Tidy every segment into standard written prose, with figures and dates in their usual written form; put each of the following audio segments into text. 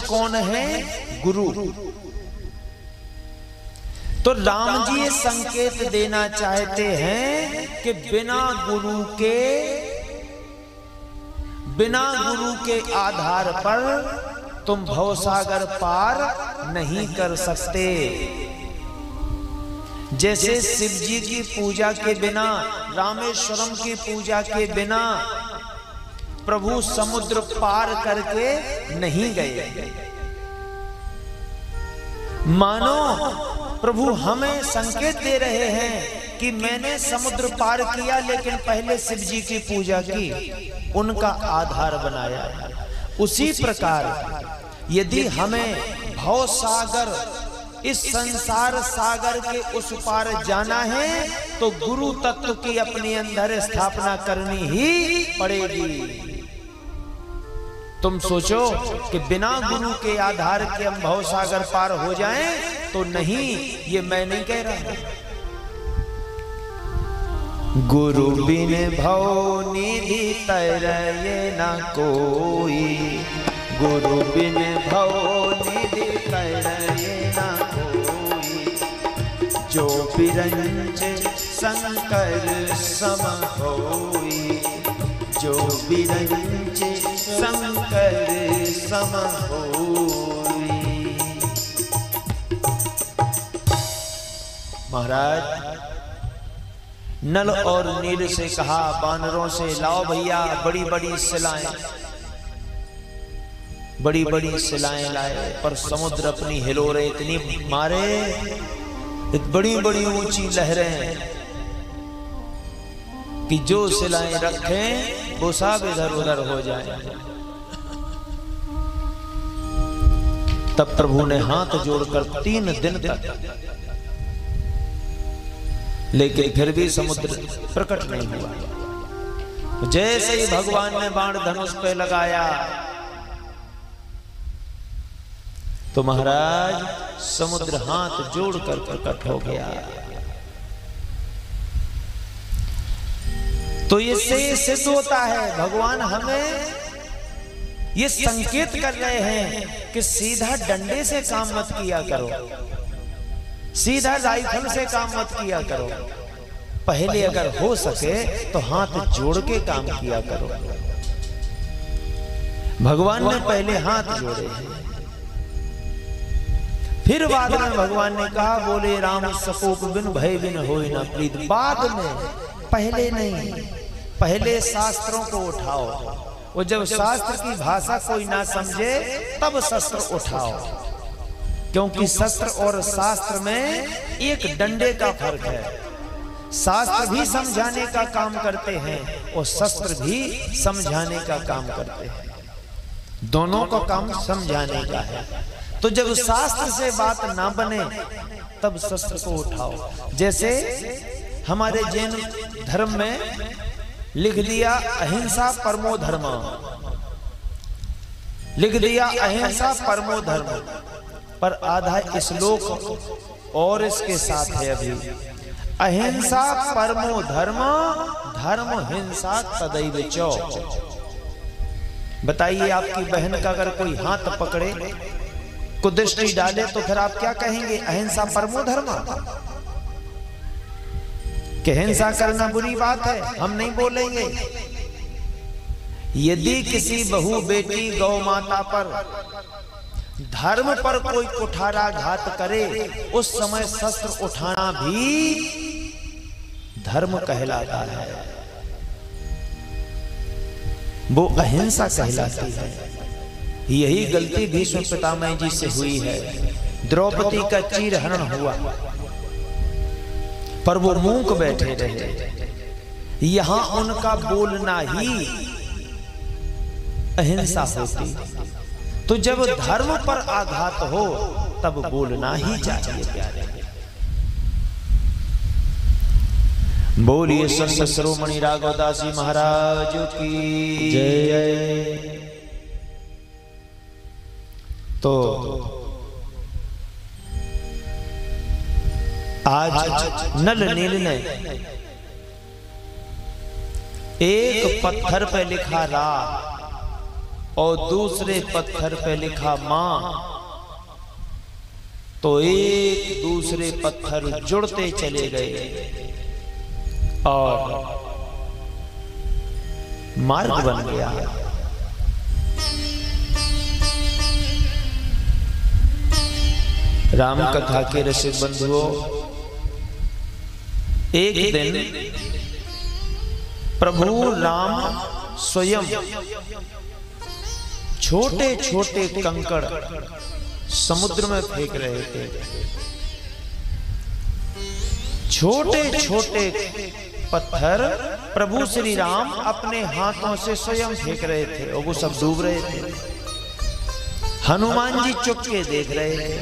कौन है? गुरु। तो राम जी ये संकेत देना चाहते हैं कि बिना गुरु के आधार पर तुम भवसागर पार नहीं कर सकते। जैसे शिव जी की पूजा के बिना, रामेश्वरम की पूजा के बिना प्रभु समुद्र पार करके नहीं गए। मानो प्रभु हमें संकेत दे रहे हैं कि मैंने समुद्र पार किया, लेकिन पहले शिव जी की पूजा की, उनका आधार बनाया। उसी प्रकार यदि हमें भव सागर, इस संसार सागर के उस पार जाना है, तो गुरु तत्व की अपने अंदर स्थापना करनी ही पड़ेगी। तुम सोचो कि बिना गुरु के आधार के हम भव सागर पार हो जाएं, तो नहीं, ये मैं नहीं कह रहा। गुरु बिन भव निधि तरये न कोई, गुरु बिन भव निधि तरये न कोई, जो बिरंज शंकर सम होई, जो बिरंज शंकर सम होई। महाराज नल और नील से कहा बानरों से, लाओ भैया बड़ी बड़ी शिलाएं, बड़ी बड़ी शिलाएं लाए। पर समुद्र अपनी हिलोरें इतनी मारे, बड़ी बड़ी ऊंची लहरें कि जो शिलाएं रखें वो सब इधर उधर हो जाए। तब प्रभु ने हाथ जोड़कर 3 दिन तक, लेकिन फिर भी समुद्र प्रकट नहीं हुआ। जैसे ही भगवान ने बाण धनुष पे लगाया, तो महाराज समुद्र हाथ जोड़कर प्रकट हो गया। तो इससे सिद्ध होता है भगवान हमें ये संकेत कर रहे हैं कि सीधा डंडे से काम मत किया करो, सीधा राइफल से काम मत किया करो। पहले अगर हो सके तो हाथ जोड़ के काम किया करो। भगवान ने पहले हाथ जोड़े हैं, फिर बाद में भगवान ने कहा, बोले राम सकोप बिन भय बिन होय न प्रीत। बाद में, पहले नहीं। पहले शास्त्रों को उठाओ, वो जब शास्त्र की भाषा कोई ना समझे तब शस्त्र उठाओ, क्योंकि शस्त्र और शास्त्र में एक डंडे का फर्क है। शास्त्र भी समझाने का काम करते हैं और शस्त्र भी समझाने का काम करते हैं। दोनों का काम समझाने का है। तो जब शास्त्र से बात ना बने तब शस्त्र को उठाओ। जैसे हमारे जैन धर्म में लिख दिया अहिंसा परमो धर्म, लिख दिया अहिंसा परमो धर्म, पर आधा श्लोक और इसके साथ है अभी, अहिंसा परमो धर्म, धर्म हिंसा तदैव चौ। बताइए आपकी बहन का अगर कोई हाथ पकड़े, कुदृष्टि डाले, तो फिर आप क्या कहेंगे? अहिंसा परमो धर्म। कि हिंसा करना बुरी बात है, हम नहीं बोलेंगे। यदि किसी बहू बेटी गौ माता पर, धर्म पर कोई कुठाराघात करे, उस समय शस्त्र उठाना भी धर्म कहलाता है, वो अहिंसा कहलाती है। यही गलती भीष्म पितामह जी से हुई है। द्रौपदी का चीरहरण हुआ, पर वो मूक बैठे रहे। यहां उनका बोलना ही अहिंसा होती। तो जब धर्म पर आघात हो तब बोलना ही चाहिए प्यारे। बोलिए संत शिरोमणि राघवदास जी महाराज की जय। तो आज नल नील ने एक पत्थर पे लिखा रा और दूसरे पत्थर पे लिखा मां, तो एक दूसरे पत्थर जुड़ते चले गए और मार्ग बन गया। राम कथा के रसिक बंधुओं, एक दिन प्रभु राम स्वयं छोटे छोटे कंकड़ समुद्र में फेंक रहे थे। छोटे छोटे पत्थर प्रभु श्री राम अपने हाथों से स्वयं फेंक रहे थे और वो सब डूब रहे थे। हनुमान जी चुप के देख रहे थे।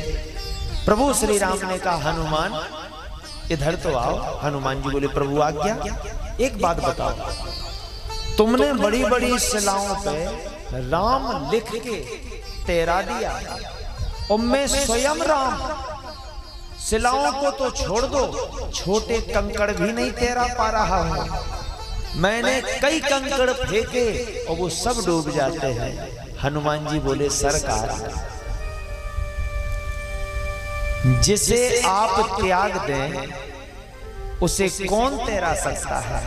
प्रभु श्री राम ने कहा, हनुमान इधर तो आओ। हनुमान जी बोले, प्रभु आज्ञा। एक बात बताओ, तुमने बड़ी बड़ी शिलाओं पे राम लिख के तैरा दिया और मैं स्वयं राम, शिलाओं को तो छोड़ दो, छोटे कंकड़ भी नहीं तैरा पा रहा हूं। मैंने कई कंकड़ फेंके और वो सब डूब जाते हैं। हनुमान जी बोले, सरकार जिसे आप त्याग दें उसे कौन तैरा सकता है?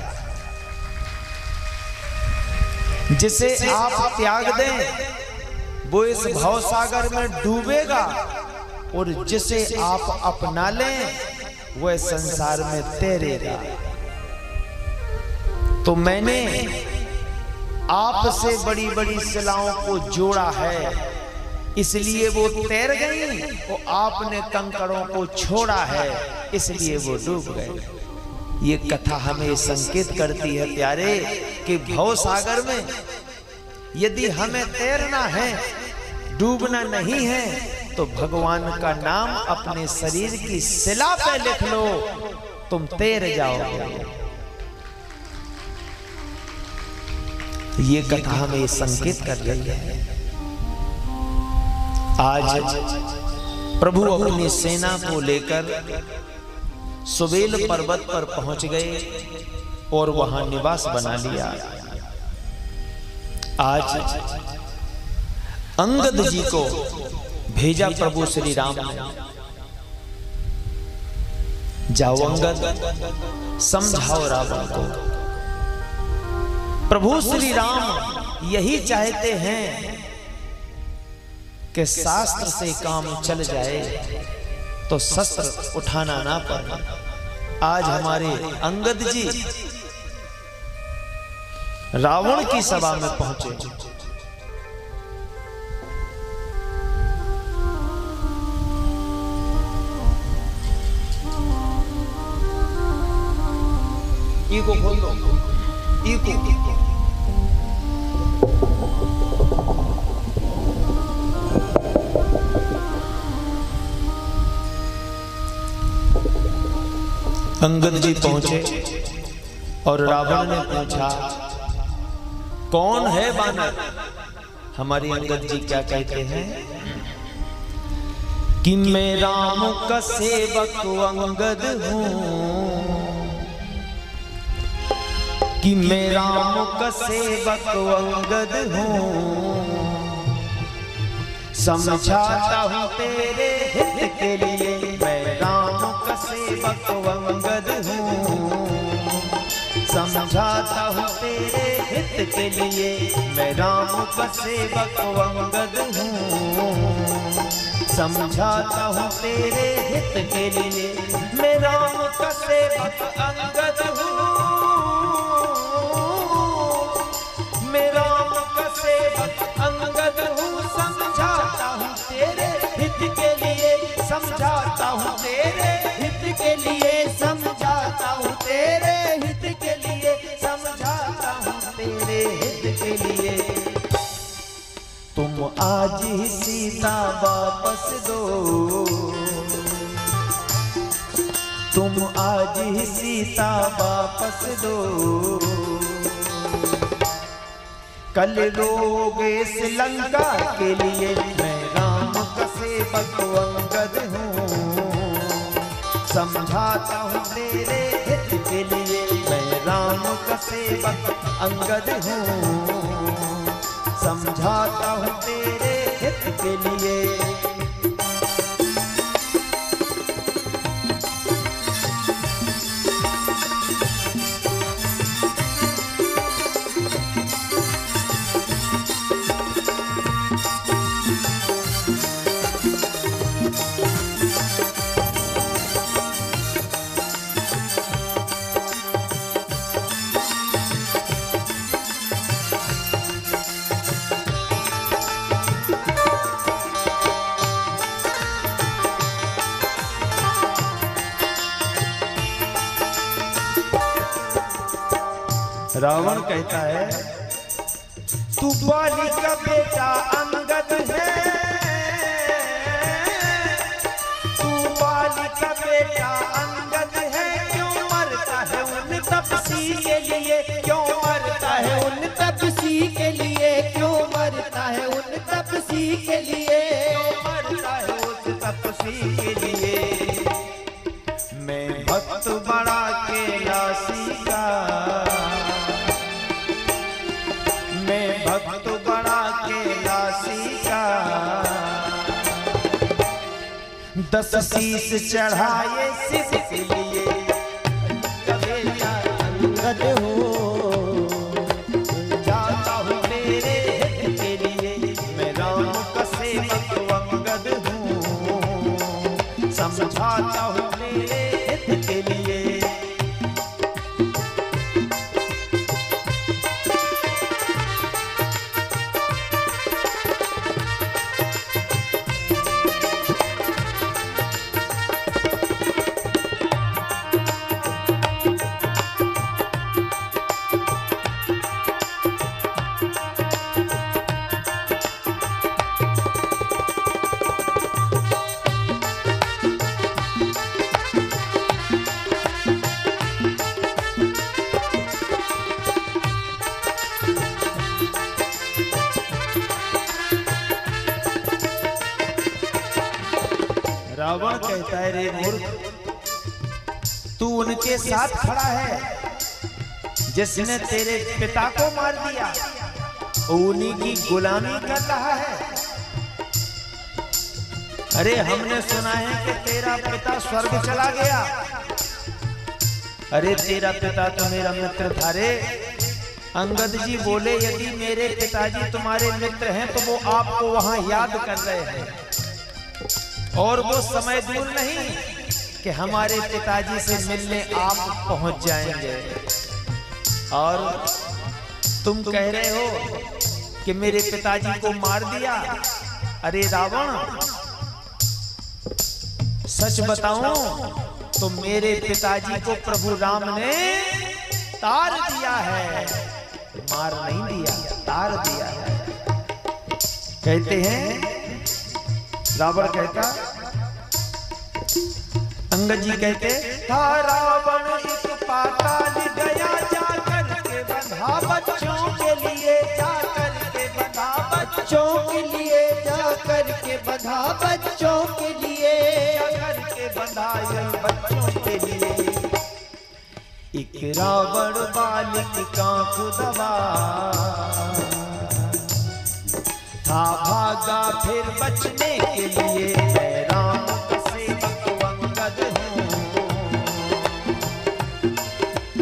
जिसे आप त्याग दें वो इस भवसागर में डूबेगा और जिसे आप अपना लें वह संसार में तैरेगा। तो मैंने आपसे बड़ी बड़ी शिलाओं को जोड़ा है, इसलिए वो तैर गई, और आपने कंकड़ों को छोड़ा है, इसलिए वो डूब गए। ये कथा हमें संकेत करती है प्यारे कि भवसागर में यदि हमें तैरना है, डूबना नहीं है, तो भगवान का नाम अपने शरीर की शिला पे लिख लो, तुम तैर जाओगे। ये कथा हमें संकेत कर रही है। आज प्रभु अपनी सेना को लेकर सुबेल पर्वत पर पहुंच गए और वहां निवास बना लिया। आज अंगद जी को भेजा प्रभु श्री राम ने, जाओ अंगद समझाओ रावण को। प्रभु श्री राम यही चाहते हैं कि शास्त्र से काम चल जाए तो शस्त्र उठाना ना पड़े। आज हमारे अंगद जी रावण की सभा में पहुंचे। ईको खोल दो, ईको। अंगद जी पहुंचे और रावण ने पूछा, कौन है बानर? हमारे अंगद जी क्या कहते हैं कि मैं राम का सेवक अंगद हूं, कि मैं राम का सेवक अंगद हूं, समझाता हूं तेरे हित के लिए मैं राम का सेवक अंगद हूं, समझाता हूं तेरे हित के लिए मैं राम का सेवक अंगद हूं, समझाता हूं तेरे हित के लिए मैं राम का सेवक अंगद हूं, मैं राम का सेवक अंगद हूं, समझाता हूं तेरे हित के लिए, समझाता हूं तेरे हित के लिए, समझाता हूं तेरे हित के लिए, समझाता हूं तेरे हित के लिए। तुम आज ही सीता वापस दो, तुम आज ही सीता वापस दो, कल रोगे श्रीलंका के लिए मैं राम का सेवक अंगद हूँ, समझाता हूँ तेरे हित के लिए मैं राम का सेवक अंगद हूँ, समझाता हूँ तेरे हित के लिए। रावण कहता है तू बाली का बेटा अंगद है, तू बाली का बेटा अंगद है, क्यों मरता है उन तपसी के लिए, क्यों मरता है उन तपसी के लिए, क्यों मरता है उन तपसी के लिए, क्यों मरता है उस तपसी के लिए। मैं भक्त बड़ा कैलाशी का, भक्त बड़ा कैलाशी का, 10 शीश चढ़ाए शिव के लिए। कबीरा अंगद हो जाता हूँ तेरे हित के लिए, मैं राम का सेवक अंगद हूँ, समझाता हूँ तेरे हित के लिए। रावण कहता है रे मूर्ख, तू उनके साथ खड़ा है जिसने तेरे पिता को मार दिया, उन्हीं की गुलामी कर रहा है। अरे हमने सुना है कि तेरा पिता स्वर्ग चला गया। अरे तेरा पिता तो मेरा मित्र था रे। अंगद जी बोले यदि मेरे पिताजी तुम्हारे मित्र हैं तो वो आपको वहां याद कर रहे हैं, और वो समय दूर नहीं कि हमारे पिताजी से मिलने आप पहुंच जाएंगे। और तुम कह रहे हो कि मेरे पिताजी को मार दिया। अरे रावण, सच बताऊं तो मेरे पिताजी को प्रभु राम ने तार दिया है, मार नहीं दिया, तार दिया है। कहते हैं रावण कहता, अंगद जी कहते था रावण एक पाताल गया, जाकर के बंधा बच्चों के लिए, जाकर के बंधा बच्चों के लिए, जाकर के बंधा बच्चों के लिए, जाकर के बंधा बच्चों के लिए। एक रावण बालिक का खुदवा था भागा फिर बचने के लिए, राम का सेवक अंगद हूँ,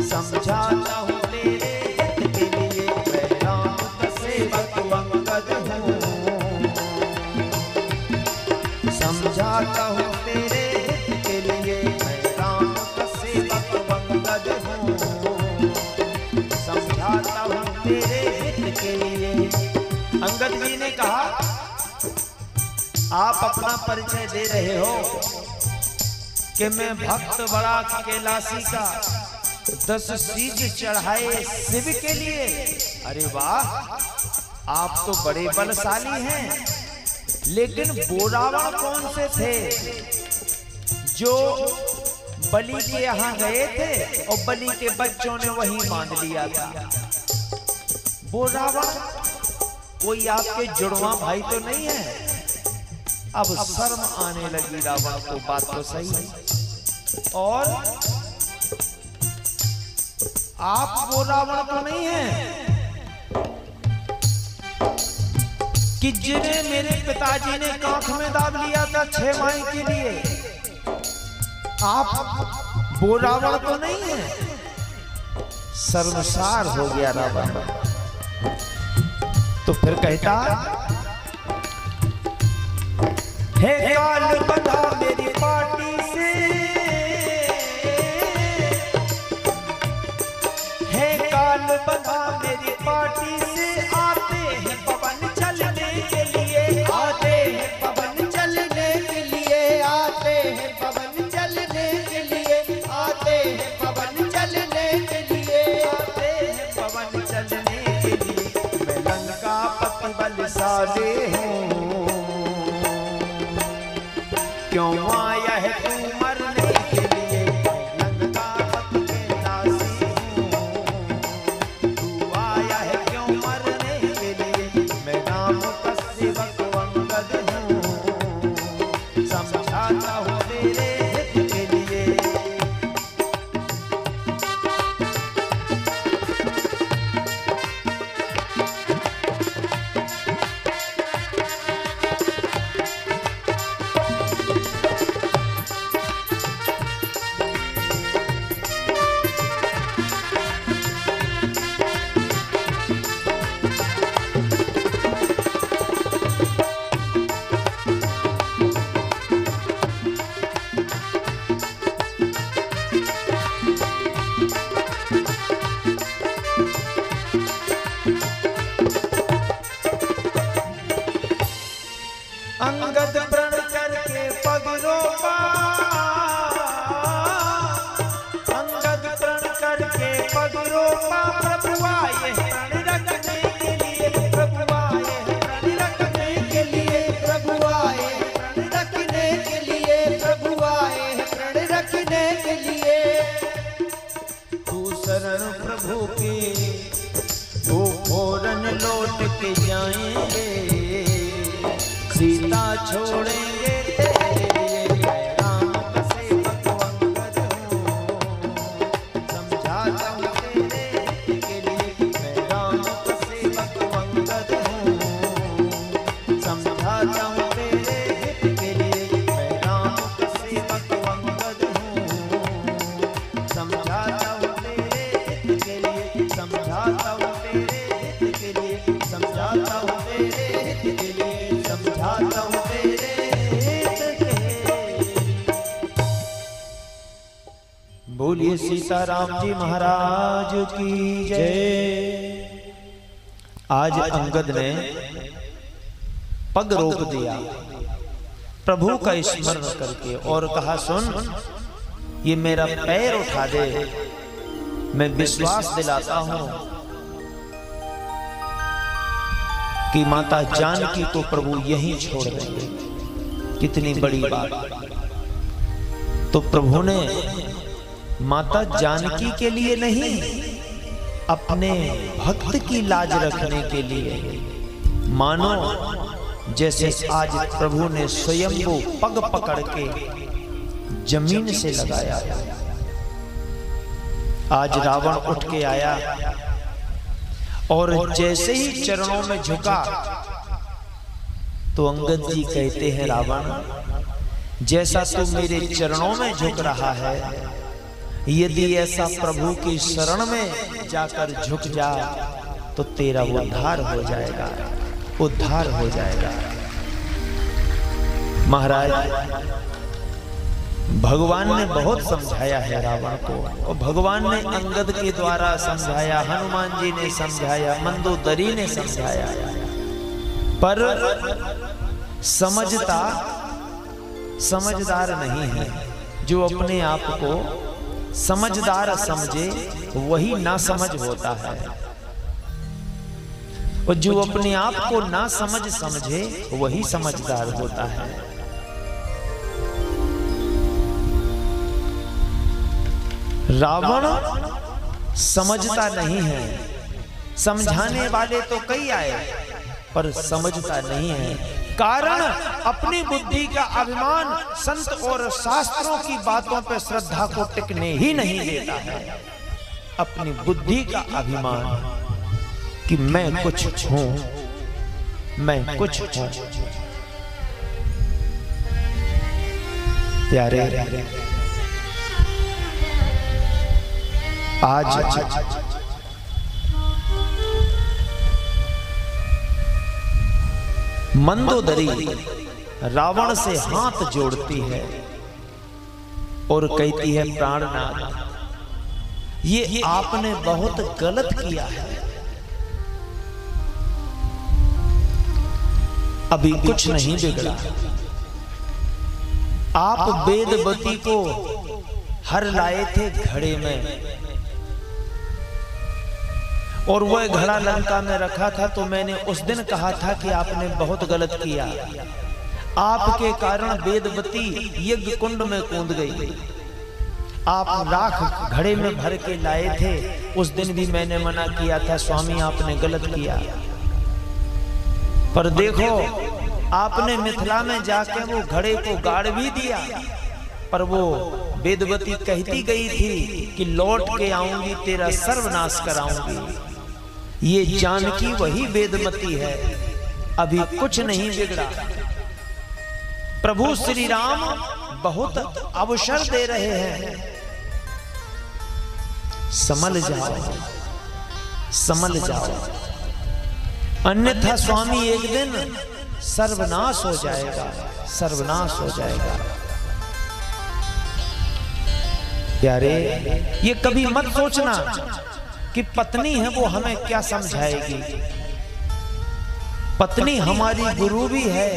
समझाता हूँ तेरे हित के लिए, मैं राम का सेवक अंगद हूँ, समझाता हूँ तेरे हित के लिए, मैं राम का सेवक अंगद हूँ, समझाता हूँ तेरे हित के लिए। अंगद जी ने कहा आप अपना परिचय दे रहे हो कि मैं भक्त बड़ा कैलाशी का, 10 शीश चढ़ाए शिव के लिए। अरे वाह, आप तो बड़े बलशाली हैं। लेकिन वो रावण कौन से थे जो बलि के यहाँ गए थे और बलि के बच्चों ने वहीं बांध लिया था? वो रावण कोई आपके जुड़वा भाई तो नहीं है? अब शर्म आने लगी रावण को, बात तो सही है। और आप वो रावण तो नहीं है? कि जिन्हें मेरे पिताजी ने कांख में दाब लिया था 6 माह के लिए, आप वो रावण तो नहीं है। शर्मसार हो गया रावण। तो फिर कहता, हे काल बंधा मेरी पार्टी से, हे काल बंधा मेरी पार्टी से, आते हैं पवन चलने के लिए, आते हैं पवन चलने के लिए, आते हैं पवन चलने के लिए, आते हैं पवन चलने के लिए, आते हैं पवन चलने के लिए। मैं लंका पति बलशाली हूँ, क्यों आया है तू मरने के लिए, लंका पति के दासी हूँ, तू आया है क्यों मरने के लिए। मैं राम का सेवक अंगद हूँ, समझाता हूँ तेरे हित के लिए। अंगद प्रण करके पग रोपा, अंगद प्रण करके पग रोपा, प्रभु आए प्रण रखने के लिए, प्रभु आए प्रण रखने के लिए, प्रभु आए प्रण रखने के लिए, प्रभु आए प्रण रखने के लिए। तू शरण प्रभु की वो फौरन लौट के जाएंगे, सीता छोड़ेंगे तेरे लिए। मैं राम का सेवक अंगद हूँ, समझाता हूँ तेरे हित के लिए। मैं राम का सेवक अंगद हूँ, समझाता हूँ तेरे हित के लिए। मैं राम का सेवक अंगद हूँ, समझाता हूँ तेरे हित के लिए, समझाता हूँ तेरे हित के लिए, समझाता हूँ तेरे हित के लिए, समझाता हूँ तेरे हित के लिए। बोलिए सीताराम जी महाराज की जय। आज अंगद ने पग रोक दिया प्रभु का स्मरण करके और कहा, सुन ये मेरा पैर उठा दे, मैं विश्वास दिलाता हूं कि माता जानकी को प्रभु यहीं छोड़ देंगे। कितनी बड़ी बात। तो प्रभु ने माता जानकी के लिए नहीं, अपने भक्त की लाज रखने के लिए, मानो जैसे आज प्रभु ने स्वयं वो पग पकड़ के जमीन से लगाया। आज रावण उठ के आया और जैसे ही चरणों में झुका तो अंगद जी कहते हैं, रावण जैसा तू मेरे चरणों में झुक रहा है, यदि ऐसा प्रभु की शरण में जाकर झुक जा तो तेरा उद्धार हो जाएगा, उद्धार हो जाएगा। महाराज भगवान ने बहुत समझाया है रावण को, और भगवान ने अंगद के द्वारा समझाया, हनुमान जी ने समझाया, मंदोदरी ने समझाया, पर समझदार नहीं है। जो अपने आप को समझदार समझे वही ना समझ होता है, और जो अपने आप को ना समझे वही समझदार होता है। रावण समझता नहीं है, समझाने वाले तो कई आए पर समझता नहीं है। कारण अपनी बुद्धि का अभिमान संत और शास्त्रों की बातों पर श्रद्धा को टिकने ही नहीं देता है। अपनी बुद्धि का अभिमान कि मैं कुछ हूं, मैं कुछ हूं। प्यारे, आज मंदोदरी रावण से हाथ जोड़ती है और कहती है, प्राणनाथ, ये आपने बहुत गलत किया है। अभी कुछ नहीं बिगड़ा। आप वेदवती को हर लाए थे घड़े में, और वह घड़ा लंका में रखा था। तो मैंने उस दिन कहा था कि आपने बहुत गलत किया। आपके कारण वेदवती यज्ञ कुंड में कूद गई। आप राख घड़े में भर के लाए थे। उस दिन भी मैंने मना किया था, स्वामी आपने गलत किया। पर देखो, आपने मिथिला में जाके वो घड़े को गाड़ भी दिया, पर वो वेदवती कहती गई थी कि लौट के आऊंगी, तेरा सर्वनाश कराऊंगी। ये जानकी वही वेदवती है। अभी कुछ नहीं बिगड़ा। प्रभु श्री राम बहुत अवसर दे रहे हैं, संभल जाओ, संभल जाओ, अन्यथा स्वामी एक दिन सर्वनाश हो जाएगा, सर्वनाश हो जाएगा। प्यारे, ये कभी मत सोचना कि पत्नी है वो हमें क्या समझाएगी। पत्नी हमारी गुरु भी है,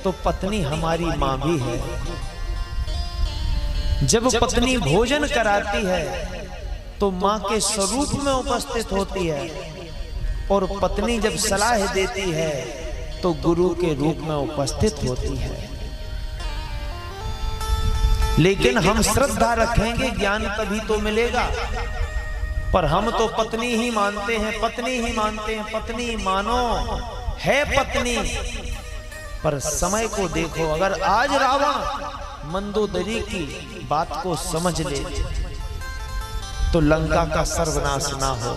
तो पत्नी हमारी मां भी है। जब पत्नी भोजन कराती है तो मां के स्वरूप में उपस्थित होती है, और पत्नी जब सलाह देती है तो गुरु के रूप में उपस्थित होती है। लेकिन हम श्रद्धा रखेंगे, ज्ञान तभी तो मिलेगा। पर हम तो पत्नी ही मानते हैं, पत्नी ही मानते हैं, पत्नी मानो है पत्नी। पर समय को देखो, अगर आज रावण मंदोदरी की बात को समझ ले तो लंका का सर्वनाश ना हो।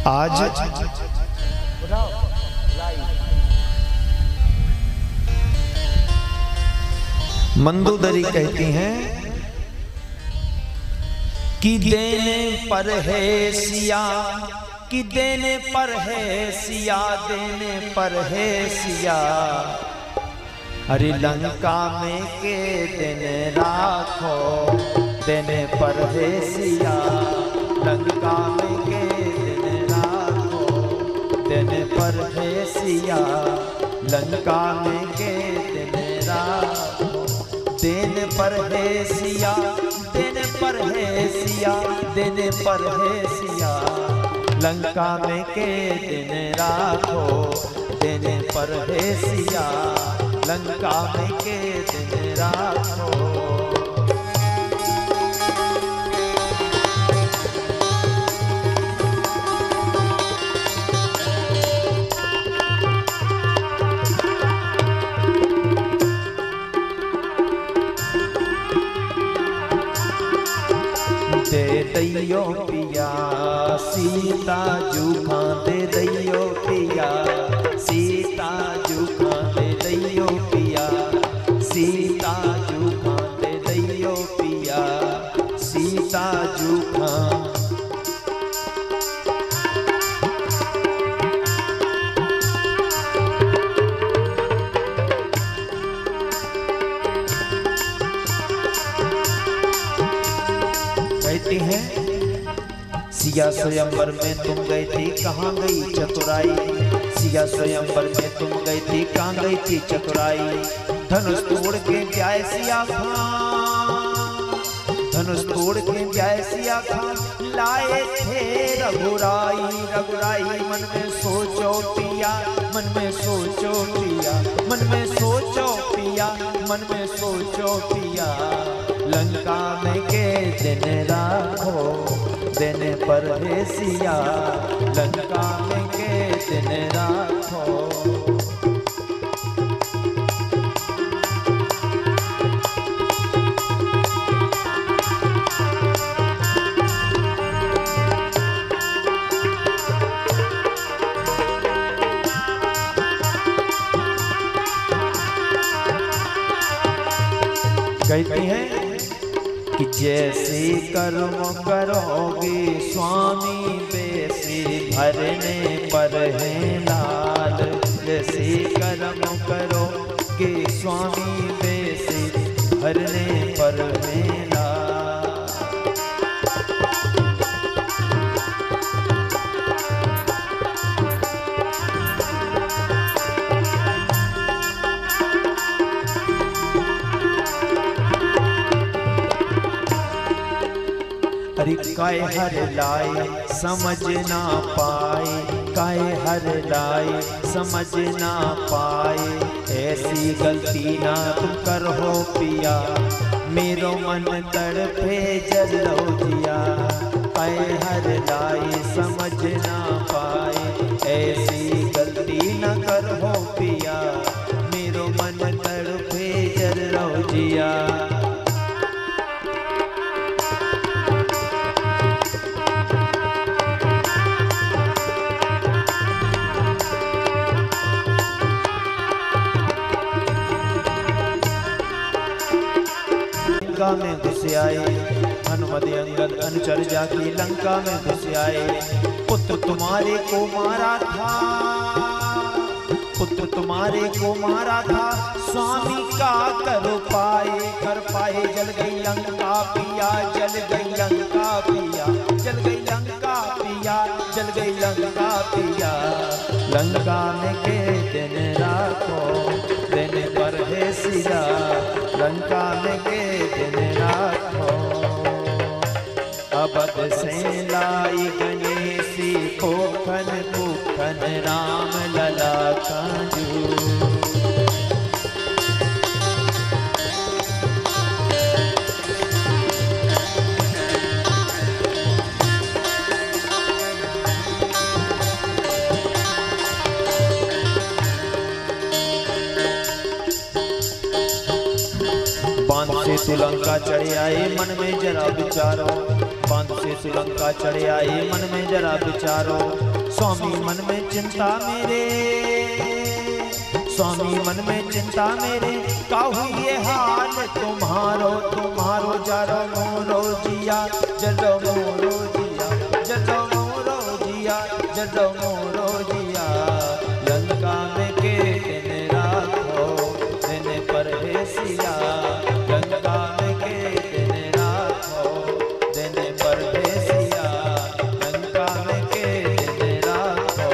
आज मंदोदरी कहती हैं कि देने पर है सिया, कि देने पर है सिया, देने पर है सिया। अरे लंका में के दिन राखो, देने पर है सिया। लंका में के दिन राखो, देने पर है सिया। लंका में के दिन राखो, देने पर है सिया, देने पर है सिया, देने पर है सिया। लंका में के दिन राखो, देने पर है सिया। लंका में के दिन राखो। दे दैयो पिया सीता जुखा, दे दैयो पिया सीता जुखा, दे दैयो पिया सीता जुखा, दे दैयो पिया सीता जुखा। कहती हैं, सिया स्वयंवर में तुम गई थी, कहाँ गई चतुराई। सिया स्वयंवर में तुम गई थी, कहाँ गई थी चतुराई। धनुष तोड़ के जाए सिया खान, धनुष तोड़ के जाए सिया खान। लाए थे रघुराई, रघुराई मन में सोचो पिया, मन में सोचो पिया, मन में सोचो पिया, मन में सोचो पिया। लंका में के दिन राखो, देने पर है सिया। लंका में के दिन राखो। कहती हैं कि जैसे कर्म करोगे स्वामी वैसे भरने पर है लाल। जैसे कर्म करोगे स्वामी वैसे भरने पर है लाल। अरे काय हर लाए समझ ना पाए, काय हर लाए समझ ना पाए। ऐसी गलती ना तुम कर हो पिया, मेरो मन तड़पे जलो जिया। काय हर लाए समझ ना पाए, ऐसी गलती न कर हो पिया, मेरो मन तड़पे जलो जिया। लंका में घुस आए हनुमत अंगद अनुचर जाके लंका में घुस आए। पुत्र तुम्हारे को मारा था, पुत्र तुम्हारे को मारा था, स्वामी का कर पाए, कर पाए। जल गई लंका पिया, जल गई लंका पिया, जल गई लंका पिया, जल गई लंका पिया। लंका में के दिन राखो, दिन पर है सिया, लंका में के दिन राखो। अबध से लाई गणेशी पोखन, पोखन राम लला काजू। बांध से सुलंका चढ़े आए मन में जरा विचारो, बांध से सुलंका चढ़े आए मन में जरा विचारो। स्वामी मन में चिंता मेरे, स्वामी मन में चिंता मेरे, काहू ये हाल तुम्हारो, तुम्हारो जरो मोरो जिया, जरो मोरो जिया, जरो मोरो जिया, जरो मोरो जिया। लंका में के दिन राखो, दिन पर है सिया, लंका में के दिन राखो, दिन पर है सिया, लंका में के दिन राखो।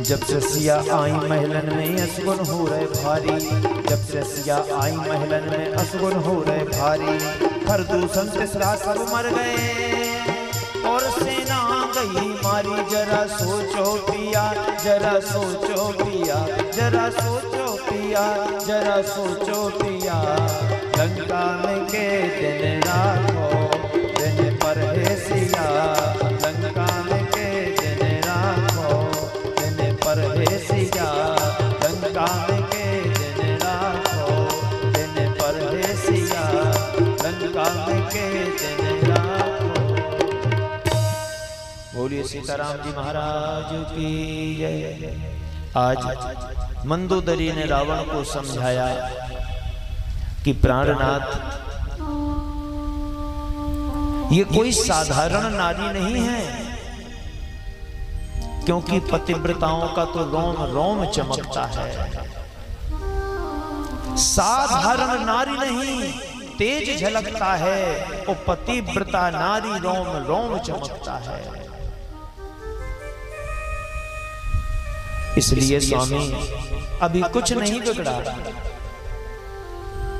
जब से सिया आई महलन में असगुन हो रहे भारी, जब से सिया आई महलन में असगुन हो रहे भारी। प्रदूषण तिसरा सब मर गए और सेना गई मारी। जरा सोचो पिया, जरा सोचो पिया, जरा सोचो पिया, जरा सोचो पिया। लंका में के दिन राखो, दिन पर है सिया, लंका में के दिन राखो, दिन पर है सिया, लंका में के दिन राखो, दिन पर है सिया, लंका में के दिन राखो। बोलिए सीताराम जी महाराज की जय। आज मंदोदरी ने रावण को समझाया कि प्राणनाथ ये कोई साधारण नारी नहीं है, क्योंकि पतिव्रताओं का तो रोम रोम चमकता है। साधारण नारी नहीं, तेज झलकता है, वो पतिव्रता नारी रोम रोम चमकता है। इसलिए स्वामी अभी कुछ नहीं बिगड़ा,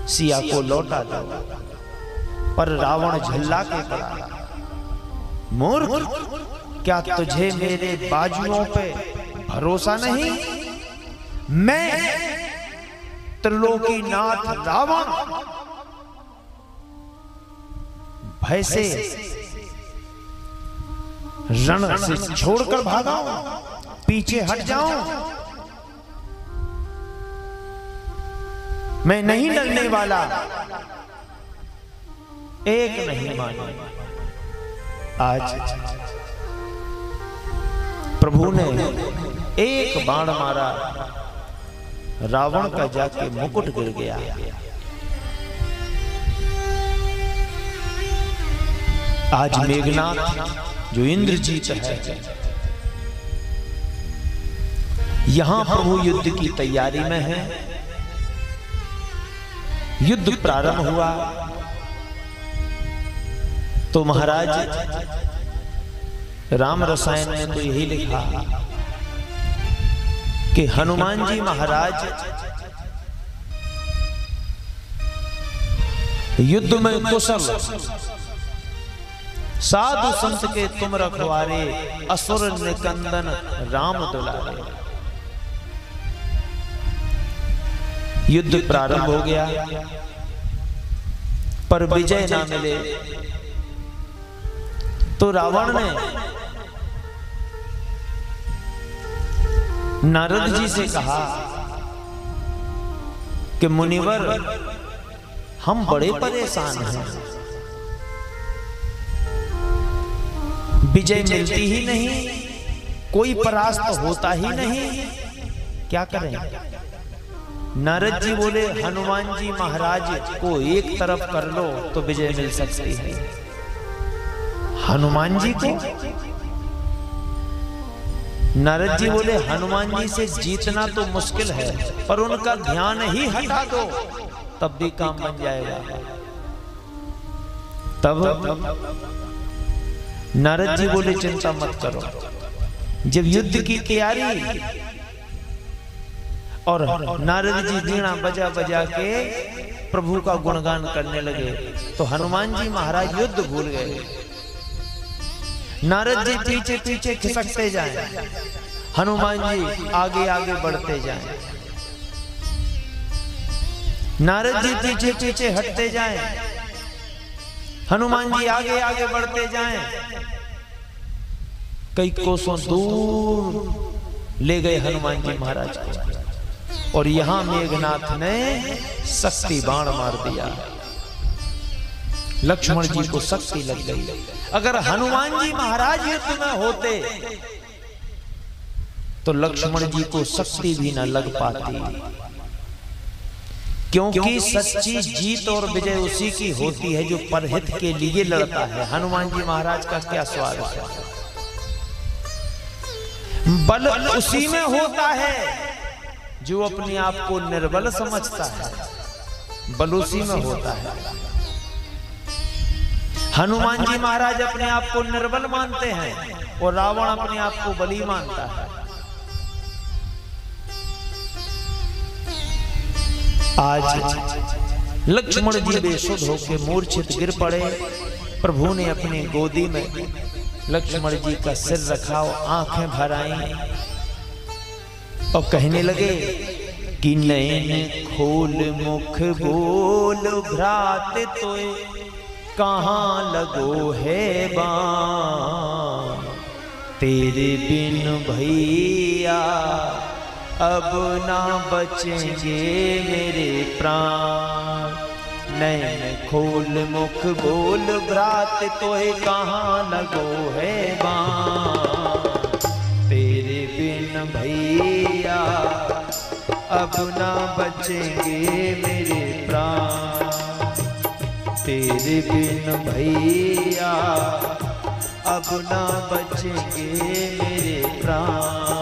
सिया को लौटा दो। पर रावण झल्ला के पड़ा, मूर्ख, क्या तुझे मेरे बाजुओं पे भरोसा नहीं? मैं त्रिलोकीनाथ रावण भय से रण से छोड़कर भागा हूं, पीछे हट जाऊं? मैं नहीं लड़ने वाला। एक नहीं माने। आज प्रभु ने एक बाण मारा, रावण का जाके मुकुट गिर गया। आज मेघनाथ जो इंद्रजीत है, यहां प्रभु युद्ध की तैयारी में है। युद्ध प्रारंभ हुआ तो महाराज राम रसायन में तो यही लिखा कि हनुमान जी महाराज युद्ध में कुशल, साधु संत के तुम रखवारे, असुर निकंदन राम दुलारे। युद्ध प्रारंभ हो गया पर विजय ना मिले तो रावण ने नारद जी से कहा कि मुनिवर, हम बड़े परेशान हैं, विजय मिलती ही नहीं, कोई परास्त होता ही नहीं, क्या करें? नारद जी बोले, हनुमान जी महाराज को एक तरफ कर लो तो विजय मिल सकती है। हनुमान जी को? नारद जी बोले, हनुमान जी से जीतना तो मुश्किल है, पर उनका ध्यान ही हटा दो तब भी काम बन जाएगा। तब नारद जी बोले, चिंता मत करो। जब युद्ध की तैयारी और नारद जी वीणा बजा बजा के प्रभु का गुणगान करने लगे तो हनुमान जी महाराज युद्ध भूल गए। नारद जी पीछे पीछे खिसकते जाएं, हनुमान जी आगे आगे बढ़ते जाएं। नारद जी पीछे पीछे हटते जाएं, हनुमान जी आगे आगे बढ़ते जाएं। कई कोसों दूर ले गए हनुमान जी महाराज को और यहां मेघनाथ ने शक्ति बाण मार दिया। लक्ष्मण जी को शक्ति लग गई। अगर हनुमान जी महाराज युद्ध में होते तो लक्ष्मण जी को शक्ति भी न लग पाती, क्योंकि सच्ची जीत और विजय उसी की होती है जो परहित के लिए लड़ता है। हनुमान जी महाराज का क्या स्वागत है। बल उसी में होता है जो अपने आप को निर्बल समझता है, बल उसी में होता है। हनुमान जी महाराज अपने आप को निर्बल मानते हैं और रावण अपने आप को बली मानता है। आज लक्ष्मण जी बेसुध होकर मूर्छित गिर पड़े। प्रभु ने अपनी गोदी में लक्ष्मण जी का सिर रखा और आंखें भर आई और कहने लगे कि नैन खोल मुख बोल भ्रात तोय कहां लगो है बाण, तेरे बिन भैया अब ना बचेंगे मेरे प्राण। नैन खोल मुख बोल भ्रात तोय कहां लगो है बाण, तेरे बिन भैया अब ना बचेंगे मेरे प्राण, तेरे बिन भैया अब ना बचेंगे मेरे प्राण।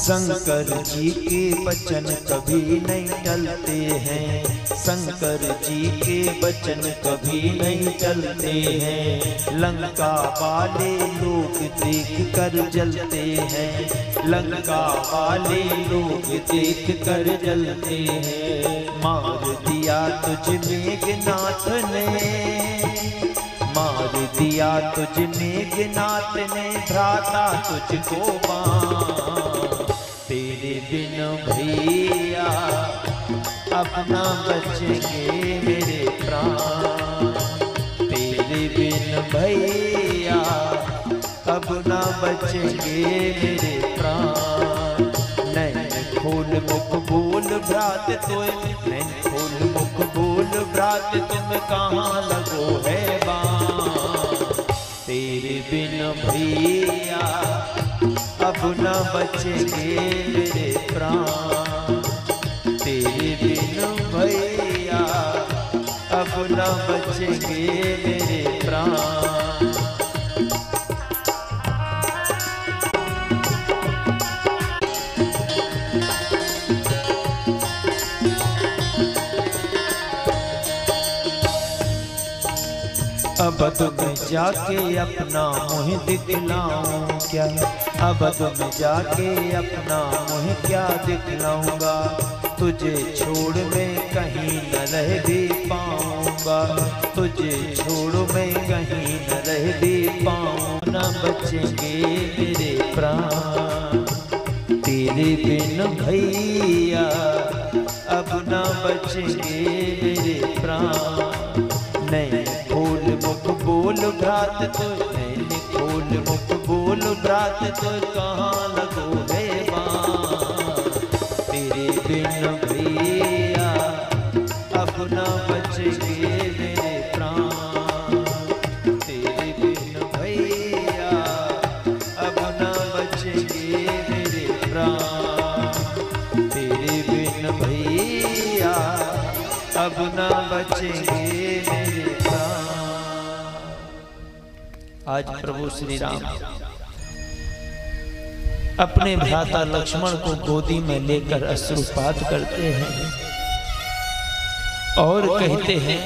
शंकर जी के वचन कभी नहीं टलते हैं, शंकर जी के वचन कभी नहीं टलते हैं। लंका वाले लोग देख कर जलते हैं, लंका वाले लोग देख कर जलते हैं। मार दिया तुझ मेघनाथ ने, मार दिया तुझ मेघनाथ ने, भ्राता तुझको मां। तेरे बिन भैया अपना बचेंगे मेरे प्राण, तेरे बिन भैया अपना बचेंगे मेरे प्राण। नैन खोल मुख बोल भ्रात तोय, नैन खोल मुख बोल भ्रात तुम कहाँ लगो है बाण। तेरे बिन भैया अब न बचेंगे मेरे प्राण, तेरे बिन भैया अब न बचेंगे मेरे प्राण। अबद में जाके अपना मुँह दिखलाऊं क्या, अबद में जाके अपना मुँह क्या दिखलाऊंगा। तुझे छोड़ मैं कहीं न रह भी पाऊंगा, तुझे छोड़ मैं कहीं न रह भी पाऊँ। न बचेंगे मेरे प्राण, तेरे बिन भैया अब न बचेंगे मेरे प्राण। नैन खोल मुख बोल भ्रात तो, नैन खोल मुख बोल भ्रात तो कहाँ लगो है बाण। तेरे बिन भैया अब न बचेंगे मेरे प्राण, तेरे बिन भैया अब न बचेंगे मेरे प्राण, तेरे बिन भैया अब न बचेंगे मेरे प्राण। आज प्रभु श्री राम अपने भ्राता लक्ष्मण को गोदी में लेकर अश्रुपात करते हैं और कहते हैं,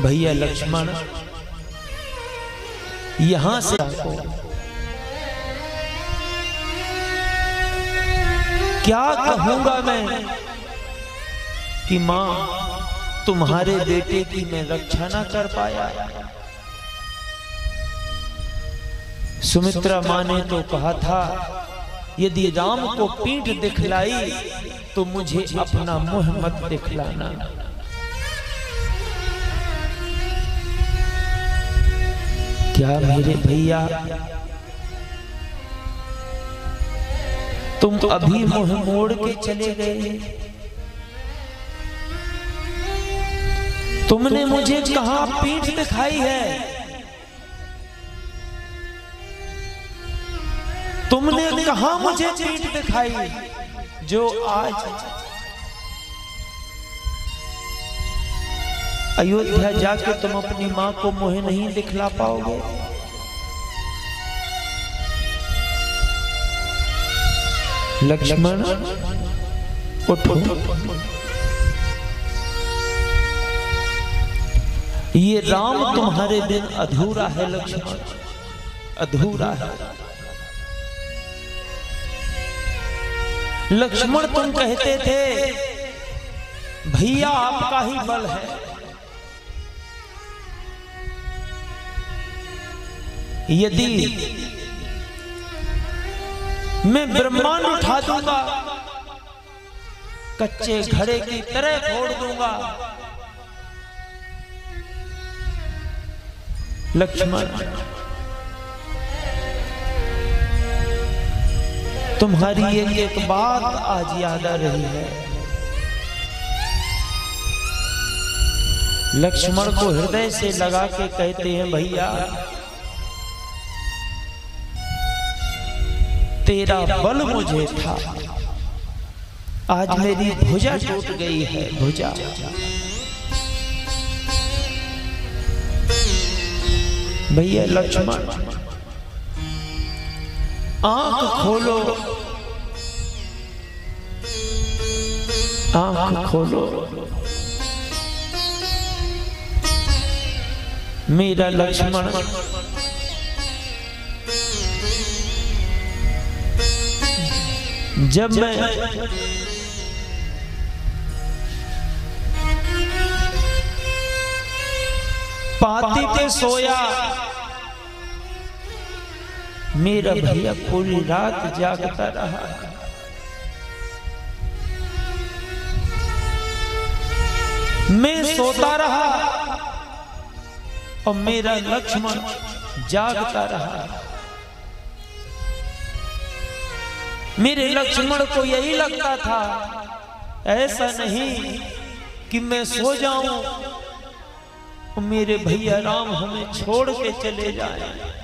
भैया लक्ष्मण यहां से आपको क्या कहूंगा मैं कि मां तुम्हारे बेटे की मैं रक्षा ना कर पाया। सुमित्रा मां ने तो कहा था यदि राम को पीठ दिखलाई तो मुझे अपना मुंह मत दिखलाना। क्या मेरे भैया तुम अभी मुंह मोड़ के चले गए? तुमने मुझे कहां पीठ दिखाई है? तुमने कहां मुझे पीठ दिखाई जो आज अयोध्या जाके तुम अपनी मां को मुंह नहीं दिखला पाओगे? लक्ष्मण उठो, ये राम तुम्हारे बिन अधूरा है लक्ष्मण, अधूरा है। लक्ष्मण तुम कहते थे भैया आपका ही बल है, यदि मैं ब्रह्मांड उठा दूंगा, कच्चे घड़े की तरह फोड़ दूंगा। लक्ष्मण तुम्हारी एक बात आज याद आ रही है। लक्ष्मण को हृदय से लगा के कहते हैं भैया तेरा बल मुझे था, आज मेरी भुजा टूट गई है, भुजा। भैया लक्ष्मण आंख खोलो, आंख खोलो, मेरा लक्ष्मण जब मैं पाती पे सोया, मेरा भैया पूरी रात जागता रहा। मैं सोता रहा और मेरा लक्ष्मण जागता रहा। मेरे लक्ष्मण को यही लगता था, ऐसा नहीं कि मैं सो जाऊं और मेरे भैया राम हमें छोड़ के चले जाएं।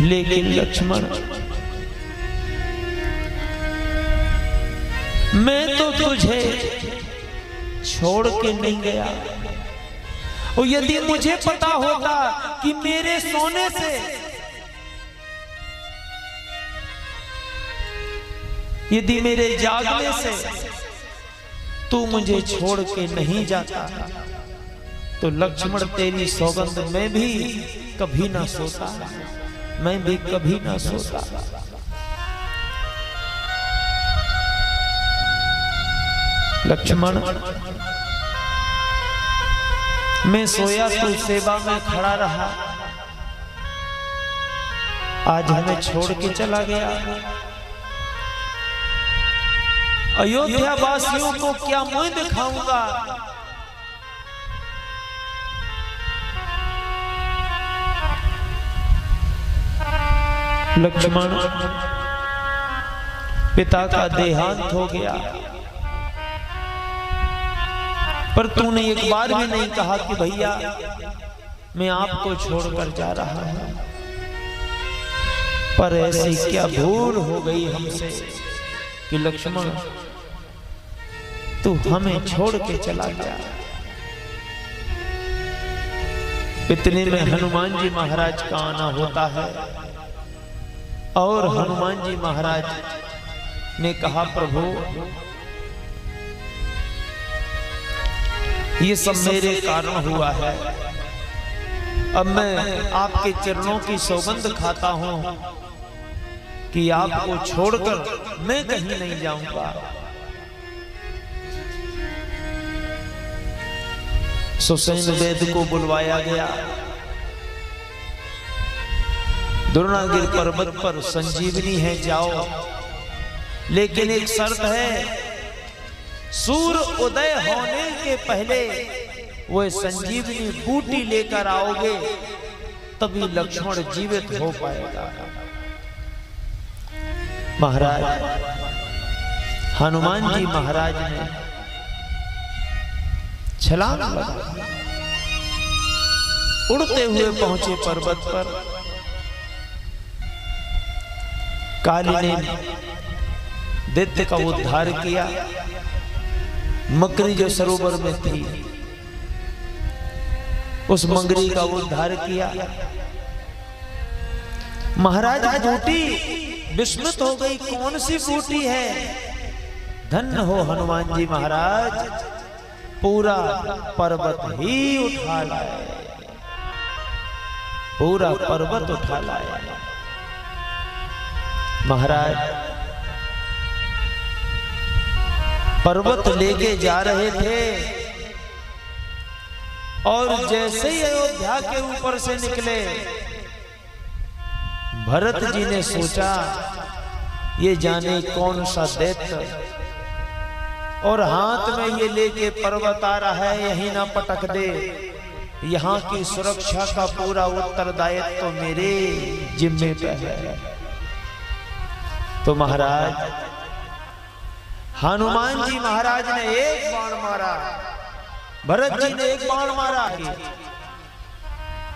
लेकिन लक्ष्मण, मैं तो तुझे छोड़ के नहीं गया, और यदि मुझे पता होता कि मेरे सोने से, यदि मेरे जागने से तू मुझे छोड़ के नहीं जाता, तो लक्ष्मण तेरी सौगंध मैं भी कभी ना सोता, मैं भी कभी ना सोता। लक्ष्मण, मैं सोया तो सेवा में खड़ा रहा, आज हमें छोड़ के चला गया। अयोध्या वासियों को क्या मुंह दिखाऊंगा? लक्ष्मण, पिता का देहांत हो गया, पर तूने एक बार भी नहीं कहा कि भैया मैं आपको छोड़कर जा रहा हूं। पर ऐसी क्या भूल हो गई हमसे कि लक्ष्मण तू हमें छोड़ के चला गया। इतने में हनुमान जी महाराज का आना होता है, और हनुमान जी महाराज ने कहा, प्रभु ये सब मेरे कारण हुआ है, अब मैं आपके चरणों की सौगंध खाता हूं कि आपको छोड़कर मैं कहीं नहीं जाऊंगा। सुसेन वेद को बुलवाया गया। द्रोणागिरि पर्वत पर संजीवनी है, जाओ, लेकिन एक शर्त है, सूर्य उदय होने के पहले वो संजीवनी बूटी लेकर आओगे, तभी लक्ष्मण जीवित हो पाएगा। महाराज हनुमान जी महाराज ने छलांग लगा, उड़ते हुए पहुंचे पर्वत पर। काली ने दैत्य का उद्धार किया। मकरी जो सरोवर में थी, उस मंगरी का उद्धार किया। महाराज बूटी विस्मित हो गई, कौन सी बूटी है? धन्य हो हनुमान जी महाराज, पूरा पर्वत ही उठा लाए, पूरा पर्वत उठा लाए। महाराज पर्वत लेके जा रहे थे, और जैसे ही अयोध्या के ऊपर से निकले, भरत जी ने सोचा ये जाने कौन सा दैत्य, और हाथ में ये लेके पर्वत आ रहा है, यहीं ना पटक दे। यहाँ की सुरक्षा का पूरा उत्तरदायित्व तो मेरे जिम्मे पे है। तो महाराज हनुमान जी महाराज ने एक बाण मारा, भरत जी ने एक बाण मारा,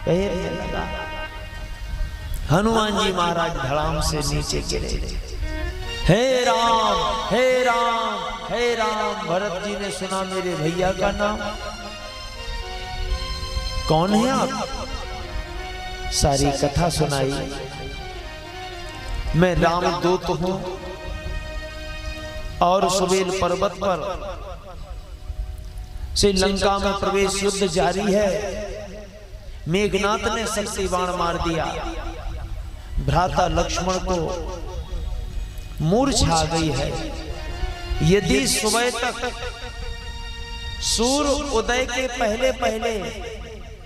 पैर में लगा। हनुमान जी महाराज धड़ाम से नीचे गिरे। हे राम, हे राम, हे राम। भरत जी ने सुना मेरे भैया का नाम, कौन है आप? सारी कथा सुनाई। मैं रामदूत हूं और सुबेल पर्वत पर श्रीलंका में प्रवेश युद्ध जारी है। मेघनाथ ने शक्ति बाण मार दिया। भ्राता लक्ष्मण को मूर्छा आ गई है। यदि सुबह तक सूर्य उदय के पहले पहले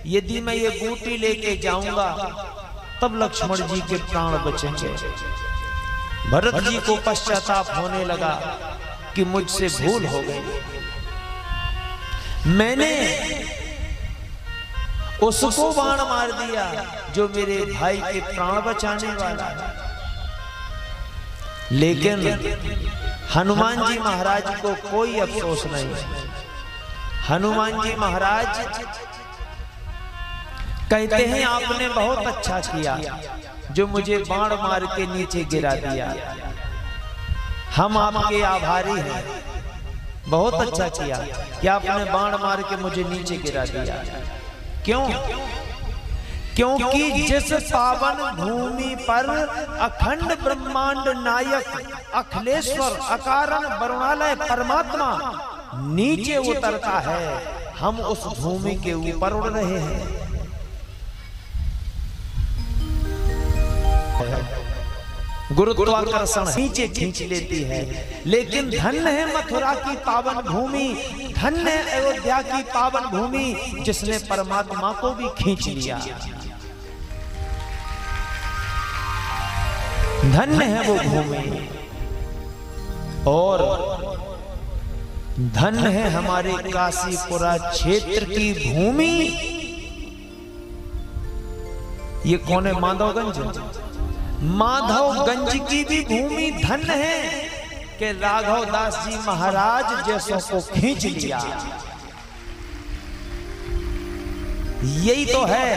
यदि मैं ये बूटी लेके जाऊंगा तब लक्ष्मण जी के प्राण बचेंगे। भरत जी को पश्चाताप होने लगा कि मुझसे भूल हो गई। मैंने उसको बाण मार दिया जो मेरे भाई के प्राण बचाने वाला है। लेकिन हनुमान जी महाराज को कोई अफसोस नहीं। हनुमान जी महाराज कहते हैं आपने बहुत अच्छा किया जो मुझे बाण मार के नीचे गिरा दिया। हम आपके आभारी हैं। बहुत अच्छा किया कि आपने बाण मार के मुझे नीचे गिरा दिया। क्यों? क्योंकि जिस पावन भूमि पर अखंड ब्रह्मांड नायक अखिलेश्वर अकारण वरुणालय परमात्मा नीचे उतरता है, हम उस भूमि के ऊपर उड़ रहे हैं। गुरुत्वाकर्षण नीचे खींच लेती है। लेकिन धन्य है मथुरा की पावन भूमि, धन्य है अयोध्या की पावन भूमि जिसने परमात्मा को भी खींच लिया। धन्य है वो भूमि। और धन्य है हमारे काशीपुरा क्षेत्र की भूमि। ये कौन है? माधवगंज। माधवगंज की भी भूमि धन्य है कि राघव दास जी महाराज जैसों को खींच लिया। यही तो है।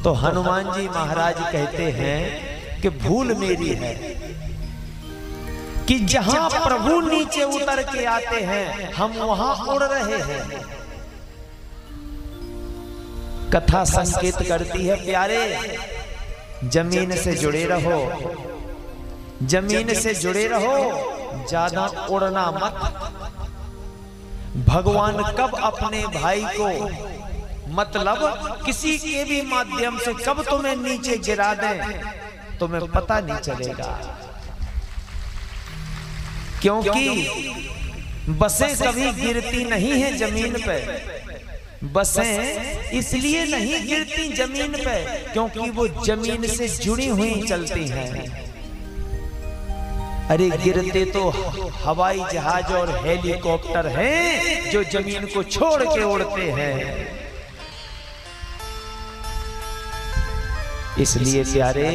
तो हनुमान जी महाराज कहते हैं कि भूल मेरी है कि जहां प्रभु नीचे उतर के आते हैं हम वहां उड़ रहे हैं। कथा संकेत करती है प्यारे, जमीन से जुड़े रहो, जमीन से जुड़े रहो, ज्यादा उड़ना मत। भगवान कब अपने भाई को मतलब किसी के भी माध्यम से कब तुम्हें नीचे गिरा दें तुम्हें पता नहीं चलेगा। क्योंकि बसें कभी गिरती नहीं है जमीन पे। बसें इसलिए नहीं गिरती जमीन पे क्योंकि वो जमीन से जुड़ी हुई चलती हैं। अरे गिरते तो हवाई जहाज और हेलीकॉप्टर हैं जो जमीन को छोड़ के उड़ते हैं। इसलिए प्यारे,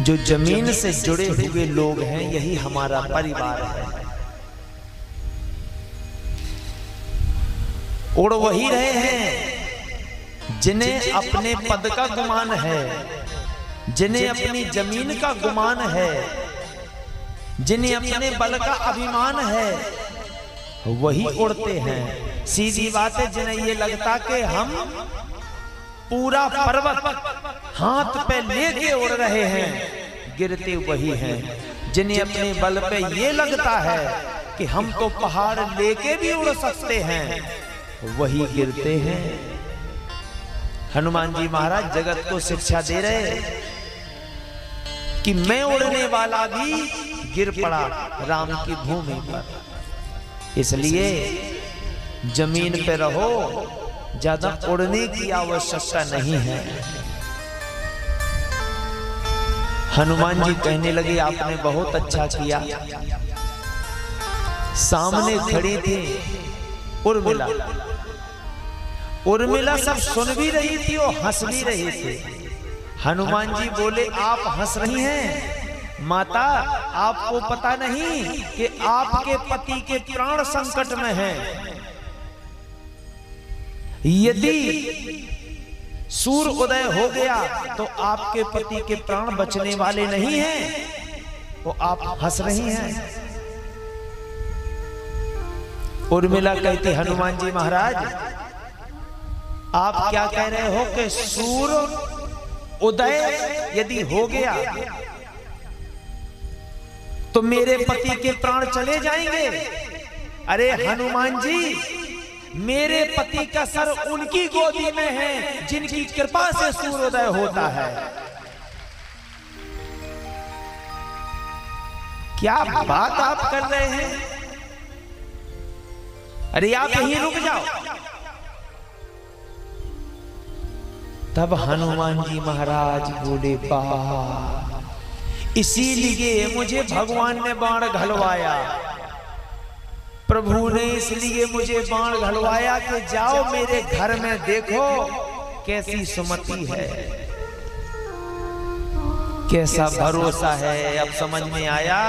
जो जमीन से जुड़े हुए लोग हैं यही हमारा परिवार है। उड़ वही रहे हैं जिन्हें अपने पद का गुमान है, जिन्हें अपनी जमीन का गुमान है, जिन्हें अपने बल का अभिमान है, वही उड़ते हैं। सीधी बात है, जिन्हें ये लगता कि हम पूरा पर्वत हाथ पे लेके उड़ रहे हैं, गिरते वही हैं। जिन्हें अपने बल पे ये लगता है कि हम तो पहाड़ लेके भी उड़ सकते हैं, वही गिरते हैं। हनुमान जी महाराज जगत को शिक्षा दे रहे कि मैं उड़ने वाला भी गिर पड़ा राम की भूमि पर। इसलिए जमीन पे रहो, ज्यादा उड़ने की आवश्यकता नहीं है। हनुमान जी कहने लगे आपने बहुत अच्छा किया। सामने खड़ी थी उर्मिला। उर्मिला सब सुन भी रही थी और हंस भी रही थी। हनुमान जी बोले आप हंस रही हैं माता, आपको पता नहीं कि आपके पति के प्राण संकट में हैं। यदि सूर्य उदय हो गया तो आपके पति के प्राण बचने वाले नहीं हैं, तो आप हंस रही हैं। उर्मिला कहती हनुमान जी महाराज आप क्या कह रहे हो कि सूर्य उदय यदि हो गया तो मेरे पति के प्राण चले जाएंगे। अरे हनुमान जी, मेरे पति का सर उनकी गोदी में है जिनकी कृपा से सूर्योदय होता है। क्या बात आप कर रहे हैं? अरे आप यहीं रुक जाओ। तब हनुमान जी महाराज बोले बा इसीलिए मुझे भगवान ने बाण घलवाया, प्रभु ने इसलिए मुझे बाण घलवाया कि जाओ मेरे घर में देखो कैसी सुमति है, कैसा भरोसा है। अब समझ में आया